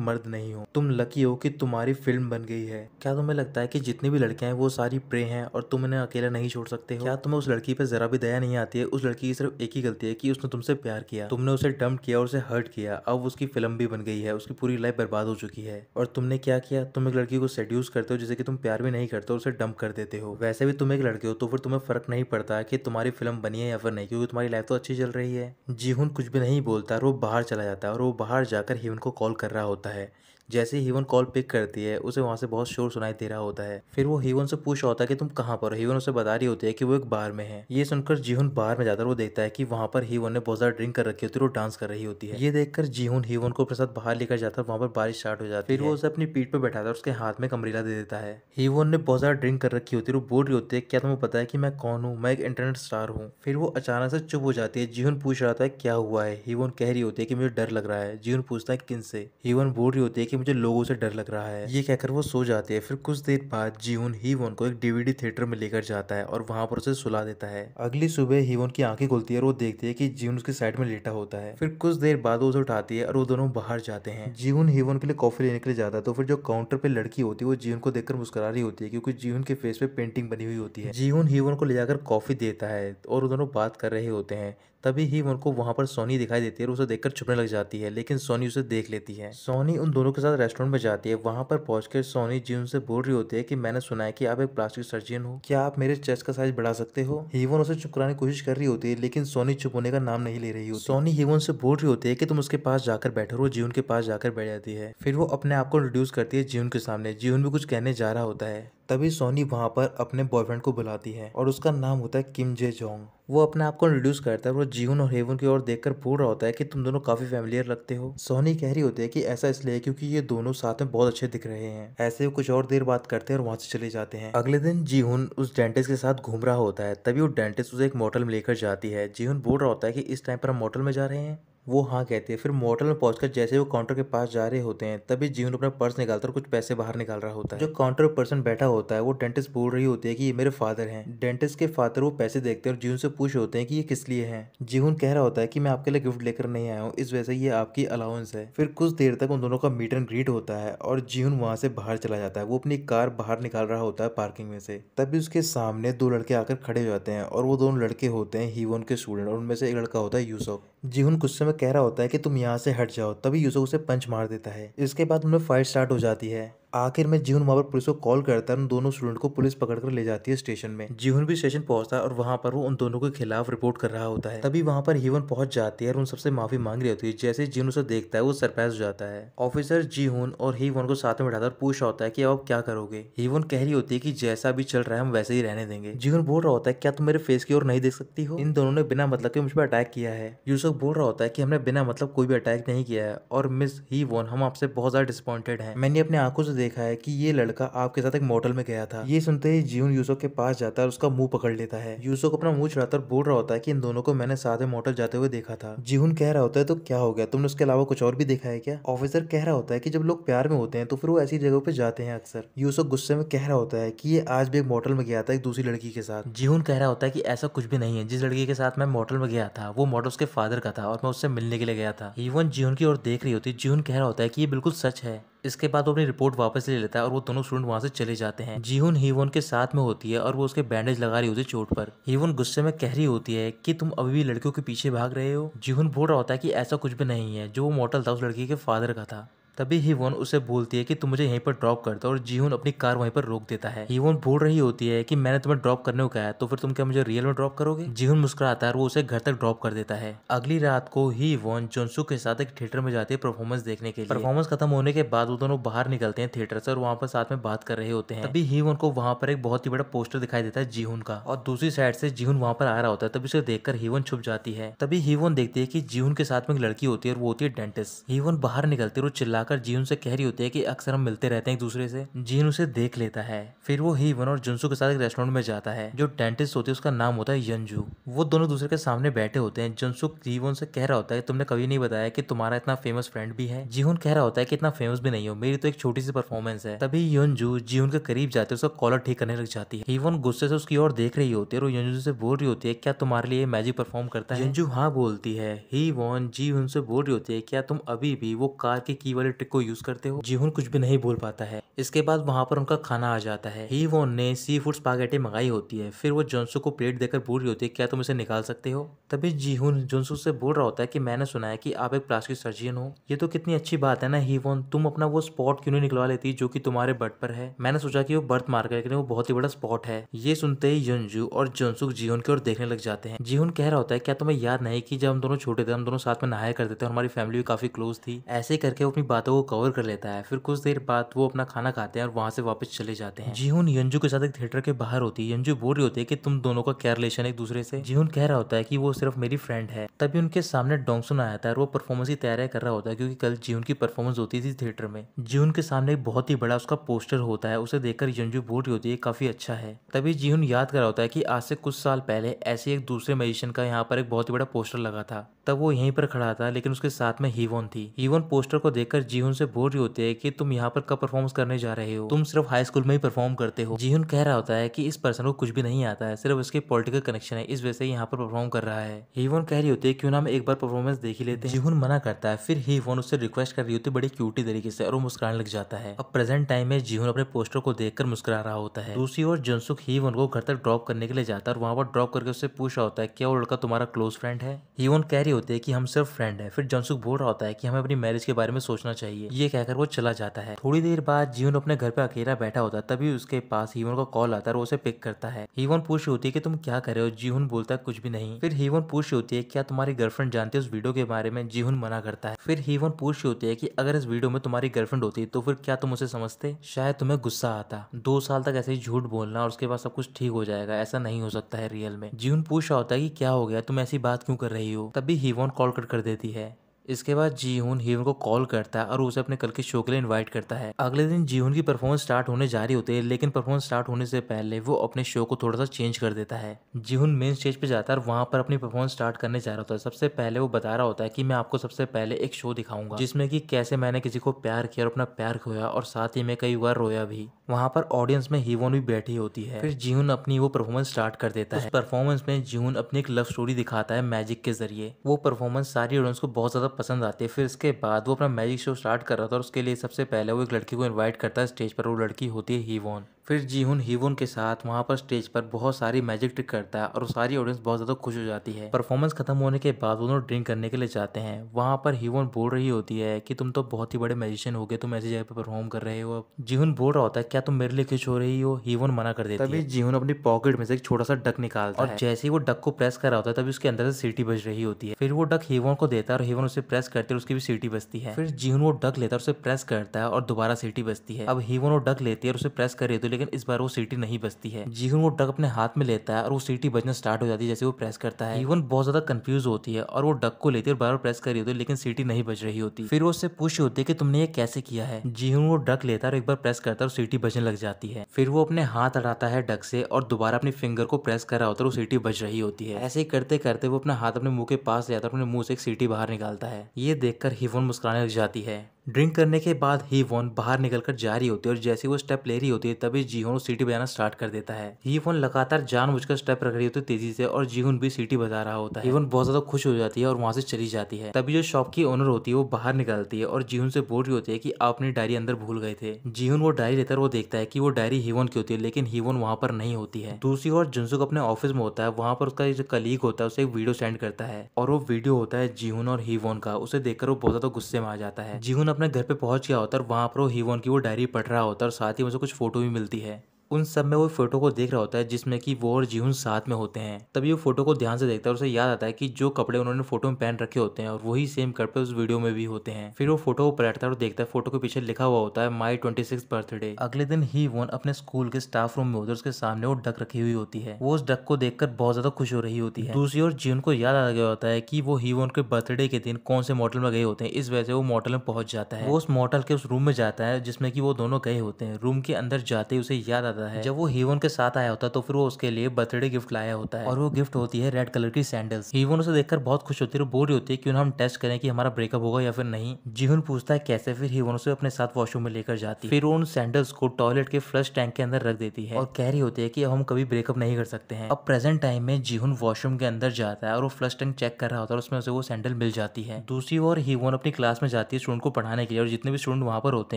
मर्द नहीं हो, तुम लकी हो कि तुम्हारी फिल्म बन गई है। क्या तुम्हें लगता है कि जितनी भी लड़कियां हैं वो सारी प्रे हैं और तुम इन्हें अकेला नहीं छोड़ सकते हो? क्या तुम्हें उस लड़की पे जरा भी दया नहीं आती है? उस लड़की की सिर्फ एक ही गलती है कि उसने तुमसे प्यार किया, तुमने उसे डंप किया और उसे हर्ट किया। अब उसकी फिल्म भी बन गई है, उसकी पूरी लाइफ बर्बाद हो चुकी है। और तुमने क्या किया, तुम एक लड़की को सेड्यूस करते हो जिसे कि तुम प्यार भी नहीं करते हो, उसे डंप कर देते हो। वैसे भी तुम एक लड़के हो तो फिर तुम्हें फर्क नहीं पड़ता कि तुम्हारी फिल्म बनी है या फिर नहीं, क्योंकि तुम्हारी लाइफ तो अच्छी चल रही है। जीहुन कुछ भी नहीं बोलता और वो बाहर चला जाता है और वो बाहर जाकर हीवन को कॉल कर रहा होता है। जैसे ही हीवन कॉल पिक करती है उसे वहां से बहुत शोर सुनाई दे रहा होता है। फिर वो हीवन से पूछ रहा होता है कि तुम कहाँ पर हो। हीवन उसे बता रही होती है कि वो एक बार में है। ये सुनकर जीहुन बाहर में जाकर वो देखता है कि वहां पर हीवन ने बहुत ज्यादा ड्रिंक कर रखी होती है और वो डांस कर रही होती है। ये देखकर जीहुन हीवन को अपने साथ बाहर लेकर जाता है। वहां पर बारिश स्टार्ट हो जाती है। फिर वो उसे अपनी पीठ पर बैठाता है और उसके हाथ में एक अम्ब्रेला दे देता है। हीवन ने बहुत ज्यादा ड्रिंक कर रखी होती है और वो बोल रही होती है क्या तुम्हें पता है कि मैं कौन हूँ, मैं एक इंटरनेट स्टार हूँ। फिर वो अचानक से चुप हो जाती है। जीहुन पूछ रहा था क्या हुआ है। हीवन कह रही होती है कि मुझे डर लग रहा है। जीहुन पूछता है किन से। हीवन बोल रही होती है कि मुझे लोगों से डर लग रहा है। ये कहकर वो सो जाती है। फिर कुछ देर बाद जीहुन हीवन को एक डीवीडी थिएटर में लेकर जाता है और वहां पर उसे सुला देता है। अगली सुबह हीवन की आंखें खुलती है और वो देखती है कि जीहुन उसकी साइड में लेटा होता है। फिर कुछ देर बाद वो उसे उठाती है और वो दोनों बाहर जाते हैं। जीहुन हीवन के लिए कॉफी लेने के लिए जाता है तो फिर जो काउंटर पे लड़की होती है वो जीहुन को देखकर मुस्कुरा रही होती है क्योंकि जीहुन के फेस पे पेंटिंग बनी हुई होती है। जीहुन हीवन को ले जाकर कॉफी देता है और वो दोनों बात कर रहे होते हैं। तभी ही उनको वहां पर सोनी दिखाई देती है और उसे देखकर छुपने लग जाती है, लेकिन सोनी उसे देख लेती है। सोनी उन दोनों के साथ रेस्टोरेंट में जाती है। वहां पर पहुंचकर सोनी जीवन से बोल रही होती है कि मैंने सुना है कि आप एक प्लास्टिक सर्जन हो, क्या आप मेरे चेस्ट का साइज बढ़ा सकते हो। हीवन उसे चुप कराने की कोशिश कर रही होती है लेकिन सोनी चुप होने का नाम नहीं ले रही होती। सोनी हीवन से बोल रही होती है कि तुम उसके पास जाकर बैठो। वो जीवन के पास जाकर बैठ जाती है। फिर वो अपने आप को इंट्रोड्यूस करती है जीवन के सामने। जीवन भी कुछ कहने जा रहा होता है तभी सोनी वहां पर अपने बॉयफ्रेंड को बुलाती है और उसका नाम होता है किम जे जोंग। वो अपने आप को इंट्रोड्यूस करता है और वो जीवन और हेवन की ओर देखकर बोल रहा होता है कि तुम दोनों काफी फैमिलियर लगते हो। सोनी कह रही होती है कि ऐसा इसलिए क्योंकि ये दोनों साथ में बहुत अच्छे दिख रहे हैं। ऐसे वो कुछ और देर बात करते हैं और वहां से चले जाते हैं। अगले दिन जीहुन उस डेंटिस्ट के साथ घूम रहा होता है तभी वो डेंटिस्ट उसे एक मोटल में लेकर जाती है। जीहुन बोल रहा होता है कि इस टाइम पर हम मोटल में जा रहे हैं। वो हाँ कहती है। फिर मोटल में पहुंचकर जैसे वो काउंटर के पास जा रहे होते हैं तभी जीवन अपना पर्स निकालता है और कुछ पैसे बाहर निकाल रहा होता है। जो काउंटर पर्सन बैठा होता है वो डेंटिस्ट बोल रही होती है कि ये मेरे फादर हैं। डेंटिस्ट के फादर वो पैसे देखते हैं और जीवन से पूछ होते हैं कि ये किस लिए हैं। जीवन कह रहा होता है कि मैं आपके लिए गिफ्ट लेकर नहीं आया हूँ, इस वजह से ये आपकी अलाउंस है। फिर कुछ देर तक उन दोनों का मीट एंड ग्रीट होता है और जीवन वहां से बाहर चला जाता है। वो अपनी कार बाहर निकाल रहा होता है पार्किंग में से। तभी उसके सामने दो लड़के आकर खड़े हो जाते हैं और वो दोनों लड़के होते हैं हीवन के स्टूडेंट और उनमें से एक लड़का होता है यूसुफ। जीवन गुस्से में कह रहा होता है कि तुम यहाँ से हट जाओ, तभी यूसुफ उसे पंच मार देता है। इसके बाद उनमें फाइट स्टार्ट हो जाती है। आखिर में जीवन वहां पर पुलिस को कॉल करता है। उन दोनों स्टूडेंट को पुलिस पकड़कर ले जाती है स्टेशन में। जीवन भी स्टेशन पहुंचता है और वहां पर वो उन दोनों के खिलाफ रिपोर्ट कर रहा होता है। तभी वहां पर हीवन पहुंच जाती है और उन सबसे माफी मांग रही होती है। जैसे ही जीवन उसे देखता है वो सरप्राइज हो जाता है। ऑफिसर जीवन और हीवन को साथ में बैठाकर पूछ रहा होता है कि अब आप क्या करोगे। हीवन कह रही होती है कि जैसा भी चल रहा है हम वैसे ही रहने देंगे। जीवन बोल रहा होता है क्या तुम मेरे फेस की ओर नहीं देख सकती हो, इन दोनों ने बिना मतलब के मुझ पर अटैक किया है। यूसुफ बोल रहा होता है कि हमने बिना मतलब कोई भी अटैक नहीं किया है और मिस हीवन हम आपसे बहुत ज्यादा डिसअपॉइंटेड हैं। मैंने अपनी आंखों से देखा है कि ये लड़का आपके साथ एक मोटल में गया था। ये सुनते ही जीवन यूसुफ के पास जाता है और उसका मुंह पकड़ लेता है। यूसुफ अपना मुंह चढ़ाकर बोल रहा होता है कि इन दोनों को मैंने साथ में मोटल जाते हुए देखा था। जीवन कह रहा होता है तो क्या हो गया, तुमने उसके अलावा कुछ और भी देखा है क्या। ऑफिसर कह रहा होता है कि जब लोग प्यार में होते हैं तो फिर वो ऐसी जगहों पे जाते हैं अक्सर। यूसुफ गुस्से में कह रहा होता है कि ये आज भी एक मोटल में गया था एक दूसरी लड़की के साथ। जीवन कह रहा होता है कि ऐसा कुछ भी नहीं है, जिस लड़की के साथ मैं मोटल में गया था वो मोटल उसके फादर का था और मैं उससे मिलने के लिए गया था। इवन जीवन की ओर देख रही होती है। जीवन कह रहा होता है कि ये बिल्कुल सच है। इसके बाद वो अपनी रिपोर्ट वापस ले लेता है और वो दोनों स्टूडेंट वहां से चले जाते हैं। जीहुन हीवन के साथ में होती है और वो उसके बैंडेज लगा रही होती है चोट पर। हीवन गुस्से में कह रही होती है कि तुम अभी भी लड़कियों के पीछे भाग रहे हो। जीहुन बोल रहा होता है कि ऐसा कुछ भी नहीं है, जो वो मॉडल था उस लड़की के फादर का था। तभी हीवोन उसे बोलती है कि तुम मुझे यहीं पर ड्रॉप कर दो और जीहुन अपनी कार वहीं पर रोक देता है। हीवोन बोल रही होती है कि मैंने तुम्हें ड्रॉप करने को कहा है, तो फिर तुम क्या मुझे रियल में ड्रॉप करोगे? जीहुन मुस्कुराता है और वो उसे घर तक ड्रॉप कर देता है। अगली रात को हीवोन जोनसुक के साथ एक थिएटर में जाती है परफॉर्मेंस देखने के लिए। परफॉर्मेंस खत्म होने के बाद वो दोनों बाहर निकलते हैं थिएटर से और वहाँ पर साथ में बात कर रहे होते हैं। तभी हीवोन को वहाँ पर एक बहुत ही बड़ा पोस्टर दिखाई देता है जीहुन का, और दूसरी साइड से जीहुन वहाँ पर आ रहा होता है। तभी उसे देखकर हीवोन छुप जाती है। तभी हीवोन देखती है कि जीहुन के साथ में एक लड़की होती है और वो होती है डेंटिस्ट। हीवोन बाहर निकलती है और चिल्लाकर जीहुन से कह रही होती है कि अक्सर हम मिलते रहते हैं एक दूसरे से। जीहुन उसे देख लेता है। फिर वो हीवोन और जुनसू के साथ एक रेस्टोरेंट में जाता है। जो डेंटिस्ट होती है उसका नाम होता है यंजू। वो दोनों दूसरे के सामने बैठे होते हैं। जुनसू जीहुन से कह रहा होता है तुमने कभी नहीं बताया कि तुम्हारा इतना फेमस फ्रेंड भी है। जीहुन कह रहा होता है कि इतना फेमस भी नहीं हो, मेरी तो एक छोटी सी परफॉर्मेंस है। तभी यंजू जीहुन के करीब जाते उसका कॉलर ठीक करने लग जाती है। हीवोन गुस्से से उसकी ओर देख रही होती है और यंजू से बोल रही होती है क्या तुम्हारे लिए मैजिक परफॉर्म करता है? यंजू हाँ बोलती है। हीवोन जीहुन से बोल रही होती है क्या तुम अभी भी वो कार की की वाले ट्रिक को यूज करते हो? जीहुन कुछ भी नहीं बोल पाता है। इसके बाद वहां पर उनका खाना आ जाता है। हीवोन ने सी फूड स्पागेटी मंगाई होती है। फिर वो जोनसू को प्लेट देकर बोल रही होती है क्या तुम इसे निकाल सकते हो? तभी जीहुन जोनसू से बोल रहा होता है कि मैंने सुना है कि आप एक प्लास्टिक सर्जन हो। ये तो कितनी अच्छी बात है ना हीवोन, तुम अपना वो स्पॉट क्यों नहीं निकलवा लेती जो कि तुम्हारे बर्थ पर है? मैंने सोचा कि वो बर्थ मार्क है, लेकिन वो बहुत ही बड़ा स्पॉट है। ये सुनते ही यंजू और जोनसुक जीहुन की ओर देखने लग जाते हैं। जीहुन कह रहा होता है क्या तुम्हें याद नहीं कि जब हम दोनों छोटे थे हम दोनों साथ में नहाया करते थे और हमारी फैमिली भी काफी क्लोज थी। ऐसे ही करके वो अपनी बातों को कवर कर लेता है। फिर कुछ देर बाद वो अपना खाना खाते हैं और वहां से वापस चले जाते हैं। जीहुन यंजू के साथ एक थिएटर के बाहर होती है। यंजू बोल रही होती है कि तुम दोनों का क्या रिलेशन है एक दूसरे से? जीहुन कह रहा होता है कि वो सिर्फ मेरी फ्रेंड है। तभी उनके सामने डोंगसुन आया था और वो परफॉर्मेंस की तैयारी कर रहा होता है क्योंकि कल जीहुन की परफॉर्मेंस होती थी थिएटर में। जीहुन के सामने एक बहुत ही बड़ा उसका पोस्टर होता है। उसे देखकर यंजू बोल रही होती है काफी अच्छा है। तभी जीहुन याद कर रहा होता है कि आज से कुछ साल पहले ऐसे एक दूसरे मैजिशियन का यहाँ पर एक बहुत ही बड़ा पोस्टर लगा था। तब वो यहीं पर खड़ा था लेकिन उसके साथ में हीवोन थी। हीवोन पोस्टर को देखकर जीहुन से बोल रही होती है कि तुम यहाँ पर कब परफॉर्मेंस करने जा रहे हो? तुम सिर्फ हाई स्कूल में ही परफॉर्म करते हो। जीहुन कह रहा होता है कि इस पर्सन को कुछ भी नहीं आता है, सिर्फ इसके पॉलिटिकल कनेक्शन है, इस वजह से यहाँ पर परफॉर्म कर रहा है। हीवोन कह रही होती है क्यों ना हम एक बार परफॉर्मेंस देख ही लेते हैं। जीहुन मना करता है। फिर हीवोन उससे रिक्वेस्ट कर रही होती है बड़ी क्यूटी तरीके से और वो मुस्कुराने लग जाता है। अब प्रेजेंट टाइम में जीहुन अपने पोस्टर को देखकर मुस्कुरा रहा होता है। दूसरी ओर जुनसुक हीवोन को घर तक ड्रॉप करने के लिए जाता है और वहां पर ड्रॉप करके उससे पूछ रहा होता है क्या वो लड़का तुम्हारा क्लोज फ्रेंड है? हीवोन कह रही होती है कि हम सिर्फ फ्रेंड है। फिर जुनसुक बोल रहा होता है कि हमें अपनी मैरिज के बारे में सोचना चाहिए। ये कहकर वो चला जाता है। थोड़ी देर बाद जीहुन अपने घर पे अकेला बैठा होता है। तभी उसके पास हीवोन का कॉल आता है और वो उसे पिक करता है। हीवोन पूछ रही होती है कि तुम क्या कर रहे हो? जीहुन बोलता है कुछ भी नहीं। फिर हीवोन पूछ रही होती है क्या तुम्हारी गर्लफ्रेंड जानती है उस वीडियो के बारे में? जीहुन मना करता है। फिर हीवोन पूछ रही होती है कि अगर इस वीडियो में तुम्हारी गर्लफ्रेंड होती तो फिर क्या तुम उसे समझते? शायद तुम्हें गुस्सा आता। 2 साल तक ऐसे ही झूठ बोलना और उसके बाद सब कुछ ठीक हो जाएगा, ऐसा नहीं हो सकता है रियल में। जीहुन पूछ रहा होता है कि क्या हो गया, तुम ऐसी बात क्यों कर रही हो? तभी हीवोन कॉल कट कर देती है। इसके बाद जीहुन हीवोन को कॉल करता है और उसे अपने कल के शो के लिए इनवाइट करता है। अगले दिन जीहुन की परफॉर्मेंस स्टार्ट होने जा रही होती है, लेकिन परफॉर्मेंस स्टार्ट होने से पहले वो अपने शो को थोड़ा सा चेंज कर देता है। जीहुन मेन स्टेज पे जाता है और वहां पर अपनी परफॉर्मेंस स्टार्ट करने जा रहा होता है। सबसे पहले वो बता रहा होता है कि मैं आपको सबसे पहले एक शो दिखाऊंगा जिसमें कि कैसे मैंने किसी को प्यार किया और अपना प्यार खोया और साथ ही मैं कई बार रोया भी। वहां पर ऑडियंस में हीवोन भी बैठी होती है। फिर जीहुन अपनी वो परफॉर्मेंस स्टार्ट कर देता है। उस परफॉर्मेंस में जीहुन अपनी एक लव स्टोरी दिखाता है मैजिक के जरिए। वो परफॉर्मेंस सारी ऑडियंस को बहुत ज्यादा पसंद आती है। फिर इसके बाद वो अपना मैजिक शो स्टार्ट कर रहा था और उसके लिए सबसे पहले वो एक लड़की को इनवाइट करता है स्टेज पर। वो लड़की होती है हीवोन। फिर जीहुन हीवोन के साथ वहां पर स्टेज पर बहुत सारी मैजिक ट्रिक करता है और सारी ऑडियंस बहुत ज्यादा खुश हो जाती है। परफॉर्मेंस खत्म होने के बाद दोनों ड्रिंक करने के लिए जाते हैं। वहां पर हीवोन बोल रही होती है कि तुम तो बहुत ही बड़े मैजिशियन हो गए, तुम ऐसी जगह पे परफॉर्म कर रहे हो। अब जीहुन बोल रहा होता है क्या तुम मेरे लिए खुश हो रही हो? हीवोन मना कर देती है। तभी जीहुन अपनी पॉकेट में से एक छोटा सा डक निकालता है और जैसे ही वो डक को प्रेस कर रहा होता है तभी उसके अंदर से सीटी बज रही होती है। फिर वो डक हीवोन को देता है और हीवोन उसे प्रेस करते और उसकी भी सीटी बजती है। फिर जीहुन वो डक लेता है, उसे प्रेस करता है और दोबारा सीटी बजती है। अब हीवोन वो डक लेती है और उसे प्रेस कर रही होती है, लेकिन इस बार वो सीटी नहीं बजती है। जीहुन वो डक अपने हाथ में लेता है और वो सीटी बजना स्टार्ट हो जाती है जैसे वो प्रेस करता है। हीवोन बहुत ज्यादा कंफ्यूज होती है और वो डक को लेती है और बार बार प्रेस कर रही होती है, लेकिन सीटी नहीं बज रही होती। फिर वो उससे पूछ रही होती है कि तुमने ये कैसे किया है? जीहुन वो डक लेता है और एक बार प्रेस करता है और सीटी बजने लग जाती है। फिर वो अपने हाथ हटाता है डक से और दोबारा अपनी फिंगर को प्रेस कर रहा होता है और सीटी बज रही होती है। ऐसे ही करते करते वो अपना हाथ अपने मुंह के पास ले जाता है और अपने मुंह से एक सीटी बाहर निकालता है। ये देखकर हीवोन मुस्कुराने लग जाती है। ड्रिंक करने के बाद हीवोन बाहर निकलकर जा रही होती है और जैसे वो स्टेप ले रही होती है तभी जीहुन सीटी बजाना स्टार्ट कर देता है। हीवोन लगातार जानबूझकर स्टेप रख रही होती है तेजी से और जीहुन भी सीटी बजा रहा होता है। हीवोन बहुत ज्यादा खुश हो जाती है और वहां से चली जाती है। तभी जो शॉप की ओनर होती है वो बाहर निकलती है और जीहुन से बोल रही होती है कि आप अपनी डायरी अंदर भूल गए थे। जीहुन वो डायरी लेकर वो देखता है कि वो डायरी हीवोन की होती है, लेकिन हीवोन वहां पर नहीं होती है। दूसरी ओर जुनसुक अपने ऑफिस में होता है। वहां पर उसका जो कलीग होता है उसे एक वीडियो सेंड करता है और वो वीडियो होता है जीहुन और हीवोन का। उसे देखकर वो बहुत ज्यादा गुस्से में आ जाता है। जीहुन अपने घर पे पहुंच गया होता है और वहां पर वो हीवॉन की वो डायरी पढ़ रहा होता है और साथ ही उसे कुछ फोटो भी मिलती है। उन सब में वो फोटो को देख रहा होता है जिसमें कि वो और जीहुन साथ में होते हैं। तभी वो फोटो को ध्यान से देखता है और उसे याद आता है कि जो कपड़े उन्होंने फोटो में पहन रखे होते हैं और वही सेम कपड़े उस वीडियो में भी होते हैं। फिर वो फोटो को पलटता है और देखता है फोटो के पीछे लिखा हुआ होता है माई 26th बर्थडे। अगले दिन ही वोन अपने स्कूल के स्टाफ रूम में होता है, उसके सामने वो डक रखी हुई होती है। वो उस डक को देखकर बहुत ज्यादा खुश हो रही होती है। दूसरी ओर जीहुन को याद आ गया होता है कि वो हीवोन के बर्थडे के दिन कौन से मोटल में गए होते हैं। इस वजह से वो मोटल में पहुंच जाता है। वो उस मोटल के उस रूम में जाता है जिसमें कि वो दोनों गए होते हैं। रूम के अंदर जाते ही उसे याद आता है जब वो हीवोन के साथ आया होता है तो फिर वो उसके लिए बर्थडे गिफ्ट लाया होता है और वो गिफ्ट होती है रेड कलर की सैंडल्स। हीवोन उसे देखकर बहुत खुश होती है और बोल रही होती है क्यों ना हम टेस्ट करें कि हमारा ब्रेकअप होगा या फिर नहीं। जीहुन पूछता है कैसे, फिर हीवोन उसे अपने साथ वॉशरूम में लेकर जाती है। फिर वो उन सैंडल्स को टॉयलेट के फ्लश टैंक के अंदर रख देती है और कह रही होती है कि अब हम कभी ब्रेकअप नहीं कर सकते हैं। अब प्रेजेंट टाइम में जीहुन वॉशरूम के अंदर जाता है और वो फ्लश टैंक चेक कर रहा होता है और उसमें उसे वो सैंडल मिल जाती है। दूसरी ओर हीवोन अपनी क्लास में जाती है स्टूडेंट को पढ़ाने के लिए और जितने भी स्टूडेंट वहां पर होते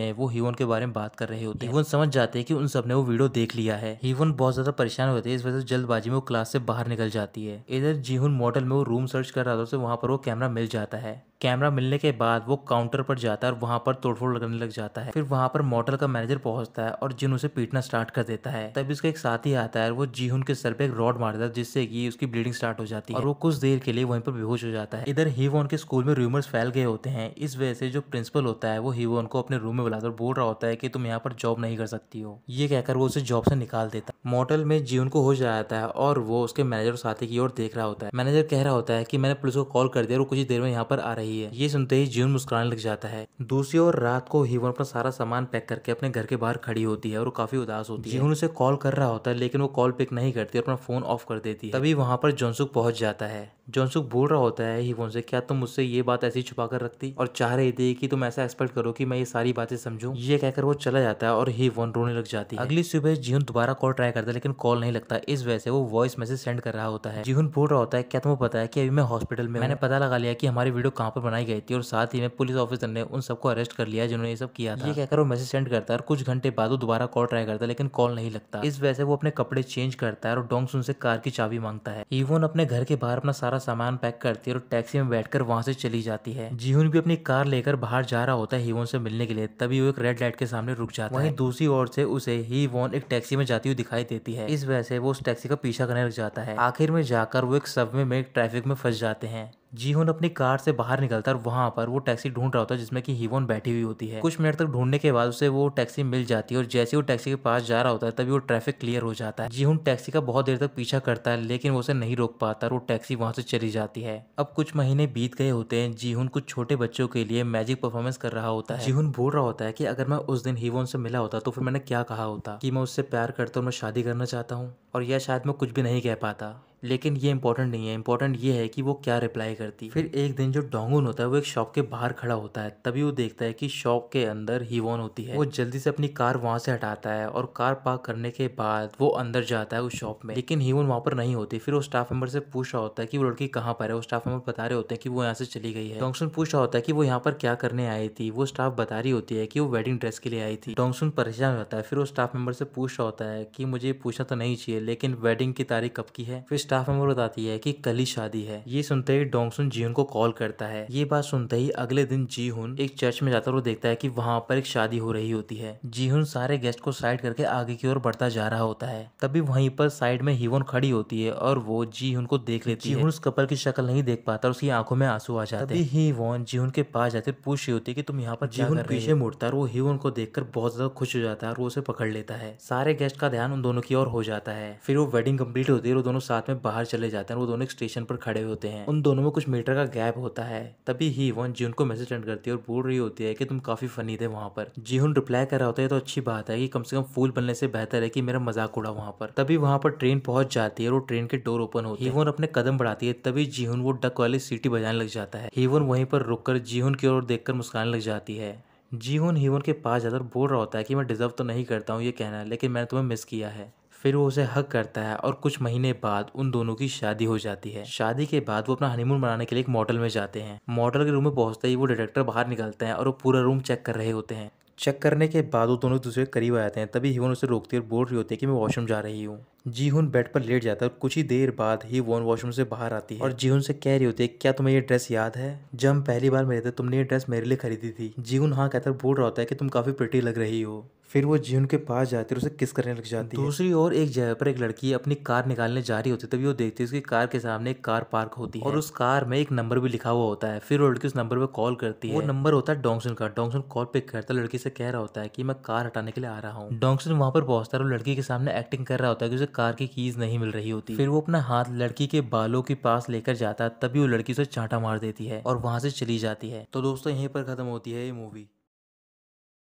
हैं वो हीवोन के बारे में बात कर रहे होते हैं। हीवोन समझ जाते हैं कि उन सब ने वो वीडियो देख लिया है। हीवोन बहुत ज्यादा परेशान होती है, इस वजह से जल्दबाजी में वो क्लास से बाहर निकल जाती है। इधर जीहुन मॉडल में वो रूम सर्च कर रहा था, उसे वहां पर वो कैमरा मिल जाता है। कैमरा मिलने के बाद वो काउंटर पर जाता है और वहां पर तोड़फोड़ करने लग जाता है। फिर वहां पर मॉडल का मैनेजर पहुंचता है और जिन उसे पीटना स्टार्ट कर देता है। तब उसका एक साथी आता है और वो जीहुन के सर पे एक रॉड मारता है जिससे कि उसकी ब्लीडिंग स्टार्ट हो जाती है और वो कुछ देर के लिए वहीं पर बेहोश हो जाता है। इधर हीवोन के स्कूल में रूमर्स फैल गए होते हैं। इस वजह से जो प्रिंसिपल होता है वो हीवोन को अपने रूम में बुलाकर बोल रहा होता है कि तुम यहाँ पर जॉब नहीं कर सकती हो। ये कहकर वो उसे जॉब से निकाल देता है। मॉडल में जीहुन को हो जाता है और वो उसके मैनेजर और साथी की ओर देख रहा होता है। मैनेजर कह रहा होता है कि मैंने पुलिस को कॉल कर दिया और कुछ ही देर में यहाँ पर आ रही है। ये सुनते ही जीहुन मुस्कुराने लग जाता है। दूसरी ओर रात को हीवोन अपना सारा सामान पैक करके अपने घर के बाहर खड़ी होती है और वो काफी उदास होती है। जीहुन उसे कॉल कर रहा होता है लेकिन वो कॉल पिक नहीं करती और अपना फोन ऑफ कर देती है। तभी वहां पर जॉनसुक पहुंच जाता है। जॉनसुक बोल रहा होता है हीवोन से, क्या तुम मुझसे ये बात ऐसी छुपा कर रखती और चाह रही थी कि तुम ऐसा एक्सपेक्ट करो कि मैं ये सारी बातें समझूं। ये कहकर वो चला जाता है और हीवोन रोने लग जाती है। अगली सुबह जीहुन दोबारा कॉल ट्राई करता है लेकिन कॉल नहीं लगता। इस वजह से वो वॉइस मैसेज सेंड कर रहा होता है। जीहुन बोल रहा होता है, क्या तुम्हें पता है कि अभी मैं हॉस्पिटल में मैंने पता लगा लिया कि हमारी वीडियो कहाँ पर बनाई गई थी और साथ ही में पुलिस ऑफिसर ने उन सबको अरेस्ट कर लिया जिन्होंने ये सब किया था। ये कहकर वो मैसेज सेंड करता है और कुछ घंटे बाद वो दोबारा कॉल ट्राई करता है लेकिन कॉल नहीं लगता। इस वजह से वो अपने कपड़े चेंज करता है और डोंगसुन से कार की चाबी मांगता है। हीवोन अपने घर के बाहर अपना सारा सामान पैक करती है और टैक्सी में बैठकर वहां से चली जाती है। जीहुन भी अपनी कार लेकर बाहर जा रहा होता है हीवोन से मिलने के लिए। तभी वो एक रेड लाइट के सामने रुक जाता है। वहीं दूसरी ओर से उसे हीवोन एक टैक्सी में जाती हुई दिखाई देती है। इस वजह से वो उस टैक्सी का पीछा करने लग जाता है। आखिर में जाकर वो एक सबवे में ट्रैफिक में फंस जाते हैं। जीहुन अपनी कार से बाहर निकलता है और वहां पर वो टैक्सी ढूंढ रहा होता है जिसमें कि हीवोन बैठी हुई होती है। कुछ मिनट तक ढूंढने के बाद उसे वो टैक्सी मिल जाती है और जैसे वो टैक्सी के पास जा रहा होता है तभी वो ट्रैफिक क्लियर हो जाता है। जीहुन टैक्सी का बहुत देर तक पीछा करता है लेकिन वो उसे नहीं रोक पाता और वो टैक्सी वहां से चली जाती है। अब कुछ महीने बीत गए होते हैं। जीहुन कुछ छोटे बच्चों के लिए मैजिक परफॉर्मेंस कर रहा होता है। जीहुन बोल रहा होता है कि अगर मैं उस दिन हीवोन से मिला होता तो फिर मैंने क्या कहा होता कि मैं उससे प्यार करता हूँ, मैं शादी करना चाहता हूँ, और यह शायद मैं कुछ भी नहीं कह पाता। लेकिन ये इंपॉर्टेंट नहीं है, इंपॉर्टेंट ये है कि वो क्या रिप्लाई करती। फिर एक दिन जो डोंगुन होता है वो एक शॉप के बाहर खड़ा होता है। तभी वो देखता है कि शॉप के अंदर हीवोन होती है। वो जल्दी से अपनी कार वहां से हटाता है और कार पार्क करने के बाद वो अंदर जाता है उस शॉप में, लेकिन हीवोन वहां पर नहीं होती। फिर वो स्टाफ मेंबर से पूछ रहा होता है कि वो लड़की कहाँ पर है। वो स्टाफ मेंबर बता रहे होते हैं कि वो यहाँ से चली गई है। डोंगसुन पूछ रहा होता है कि वो यहाँ पर क्या करने आई थी। वो स्टाफ बता रही होती है कि वो वेडिंग ड्रेस के लिए आई थी। डोंगसुन परेशान होता है। फिर वो स्टाफ मेंबर से पूछ रहा होता है कि मुझे पूछना तो नहीं चाहिए लेकिन वेडिंग की तारीख कब की है। फिर स्टाफ मेंबर बताती है कि कल ही शादी है। ये सुनते ही डोंगसुन जीहुन को कॉल करता है। ये बात सुनते ही अगले दिन जीहुन एक चर्च में जाता है और देखता है कि वहां पर एक शादी हो रही होती है। जीहुन सारे गेस्ट को साइड करके आगे की ओर बढ़ता जा रहा होता है। तभी वहीं पर साइड में हीवोन खड़ी होती है और वो जीहुन को देख लेती है। जीहुन उस कपल की शक्ल नहीं देख पाता, उसकी आंखों में आंसू आ जाते हैं। तभी हीवोन जीहुन के पास जाकर पूछ रही होती है कि तुम यहाँ पर क्या कर रहे हो। पीछे मुड़ता है और वो हीवोन को देखकर बहुत ज्यादा खुश हो जाता है और वो उसे पकड़ लेता है। सारे गेस्ट का ध्यान उन दोनों की ओर हो जाता है। फिर वो वेडिंग कंप्लीट होती है और वो दोनों साथ में बाहर चले जाते हैं। वो दोनों स्टेशन पर खड़े होते हैं। उन दोनों में कुछ मीटर का गैप होता है। तभी हीवोन जीहुन को मैसेज सेंड करती है और बोल रही होती है कि तुम काफी फनी थे वहां पर। जीहुन रिप्लाई कर रहा होता है तो अच्छी बात है कि कम से कम फूल बनने से बेहतर है कि मेरा मजाक उड़ा वहां पर। तभी वहां पर ट्रेन पहुंच जाती है और वो ट्रेन के डोर ओपन होते हैं। हीवोन अपने कदम बढ़ाती है। तभी जीहुन वो डक वाली सीटी बजाने लग जाता है। हीवोन वहीं पर रुककर जीहुन की ओर देखकर मुस्कुराने लग जाती है। जीहुन हीवोन के पास जाकर बोल रहा होता है कि मैं डिजर्व तो नहीं करता हूँ ये कहना, लेकिन मैंने तुम्हें मिस किया है। फिर वो उसे हक करता है और कुछ महीने बाद उन दोनों की शादी हो जाती है। शादी के बाद वो अपना हनीमून मनाने के लिए एक मॉडल में जाते हैं। मॉडल के रूम में पहुंचते ही वो डिटेक्टर बाहर निकलते हैं और वो पूरा रूम चेक कर रहे होते हैं। चेक करने के बाद वो दोनों दूसरे के करीब आ जाते हैं। तभी हिवोन उसे रोकती है और बोल रही होती है कि मैं वॉशरूम जा रही हूँ। जीहुन बेड पर लेट जाता है और कुछ ही देर बाद ही वॉन वॉशरूम से बाहर आती है और जीहुन से कह रही होती है क्या तुम्हें ये ड्रेस याद है, जब हम पहली बार मिले थे तुमने ये ड्रेस मेरे लिए खरीदी थी। जीहुन हाँ कहकर बोल रहा होता है कि तुम काफी प्रिटी लग रही हो। फिर वो जीहुन के पास जाती है और उसे किस करने लग जाती है। दूसरी ओर एक जगह पर एक लड़की अपनी कार निकालने जा रही होती है। तभी वो देखती है उसकी कार के सामने एक कार पार्क होती है और उस कार में एक नंबर भी लिखा हुआ होता है। फिर वो लड़की उस नंबर पर कॉल करती है। वो नंबर होता है डोंगसन का। डोंगसन कॉल पिक करता है, लड़की से कह रहा होता है कि मैं कार हटाने के लिए आ रहा हूँ। डोंगसन वहां पर पहुंचता है और लड़की के सामने एक्टिंग कर रहा होता है कि उसे कार की कीज नहीं मिल रही होती। फिर वो अपना हाथ लड़की के बालों के पास लेकर जाता है। तभी वो लड़की उसे चांटा मार देती है और वहां से चली जाती है। तो दोस्तों यहीं पर खत्म होती है ये मूवी।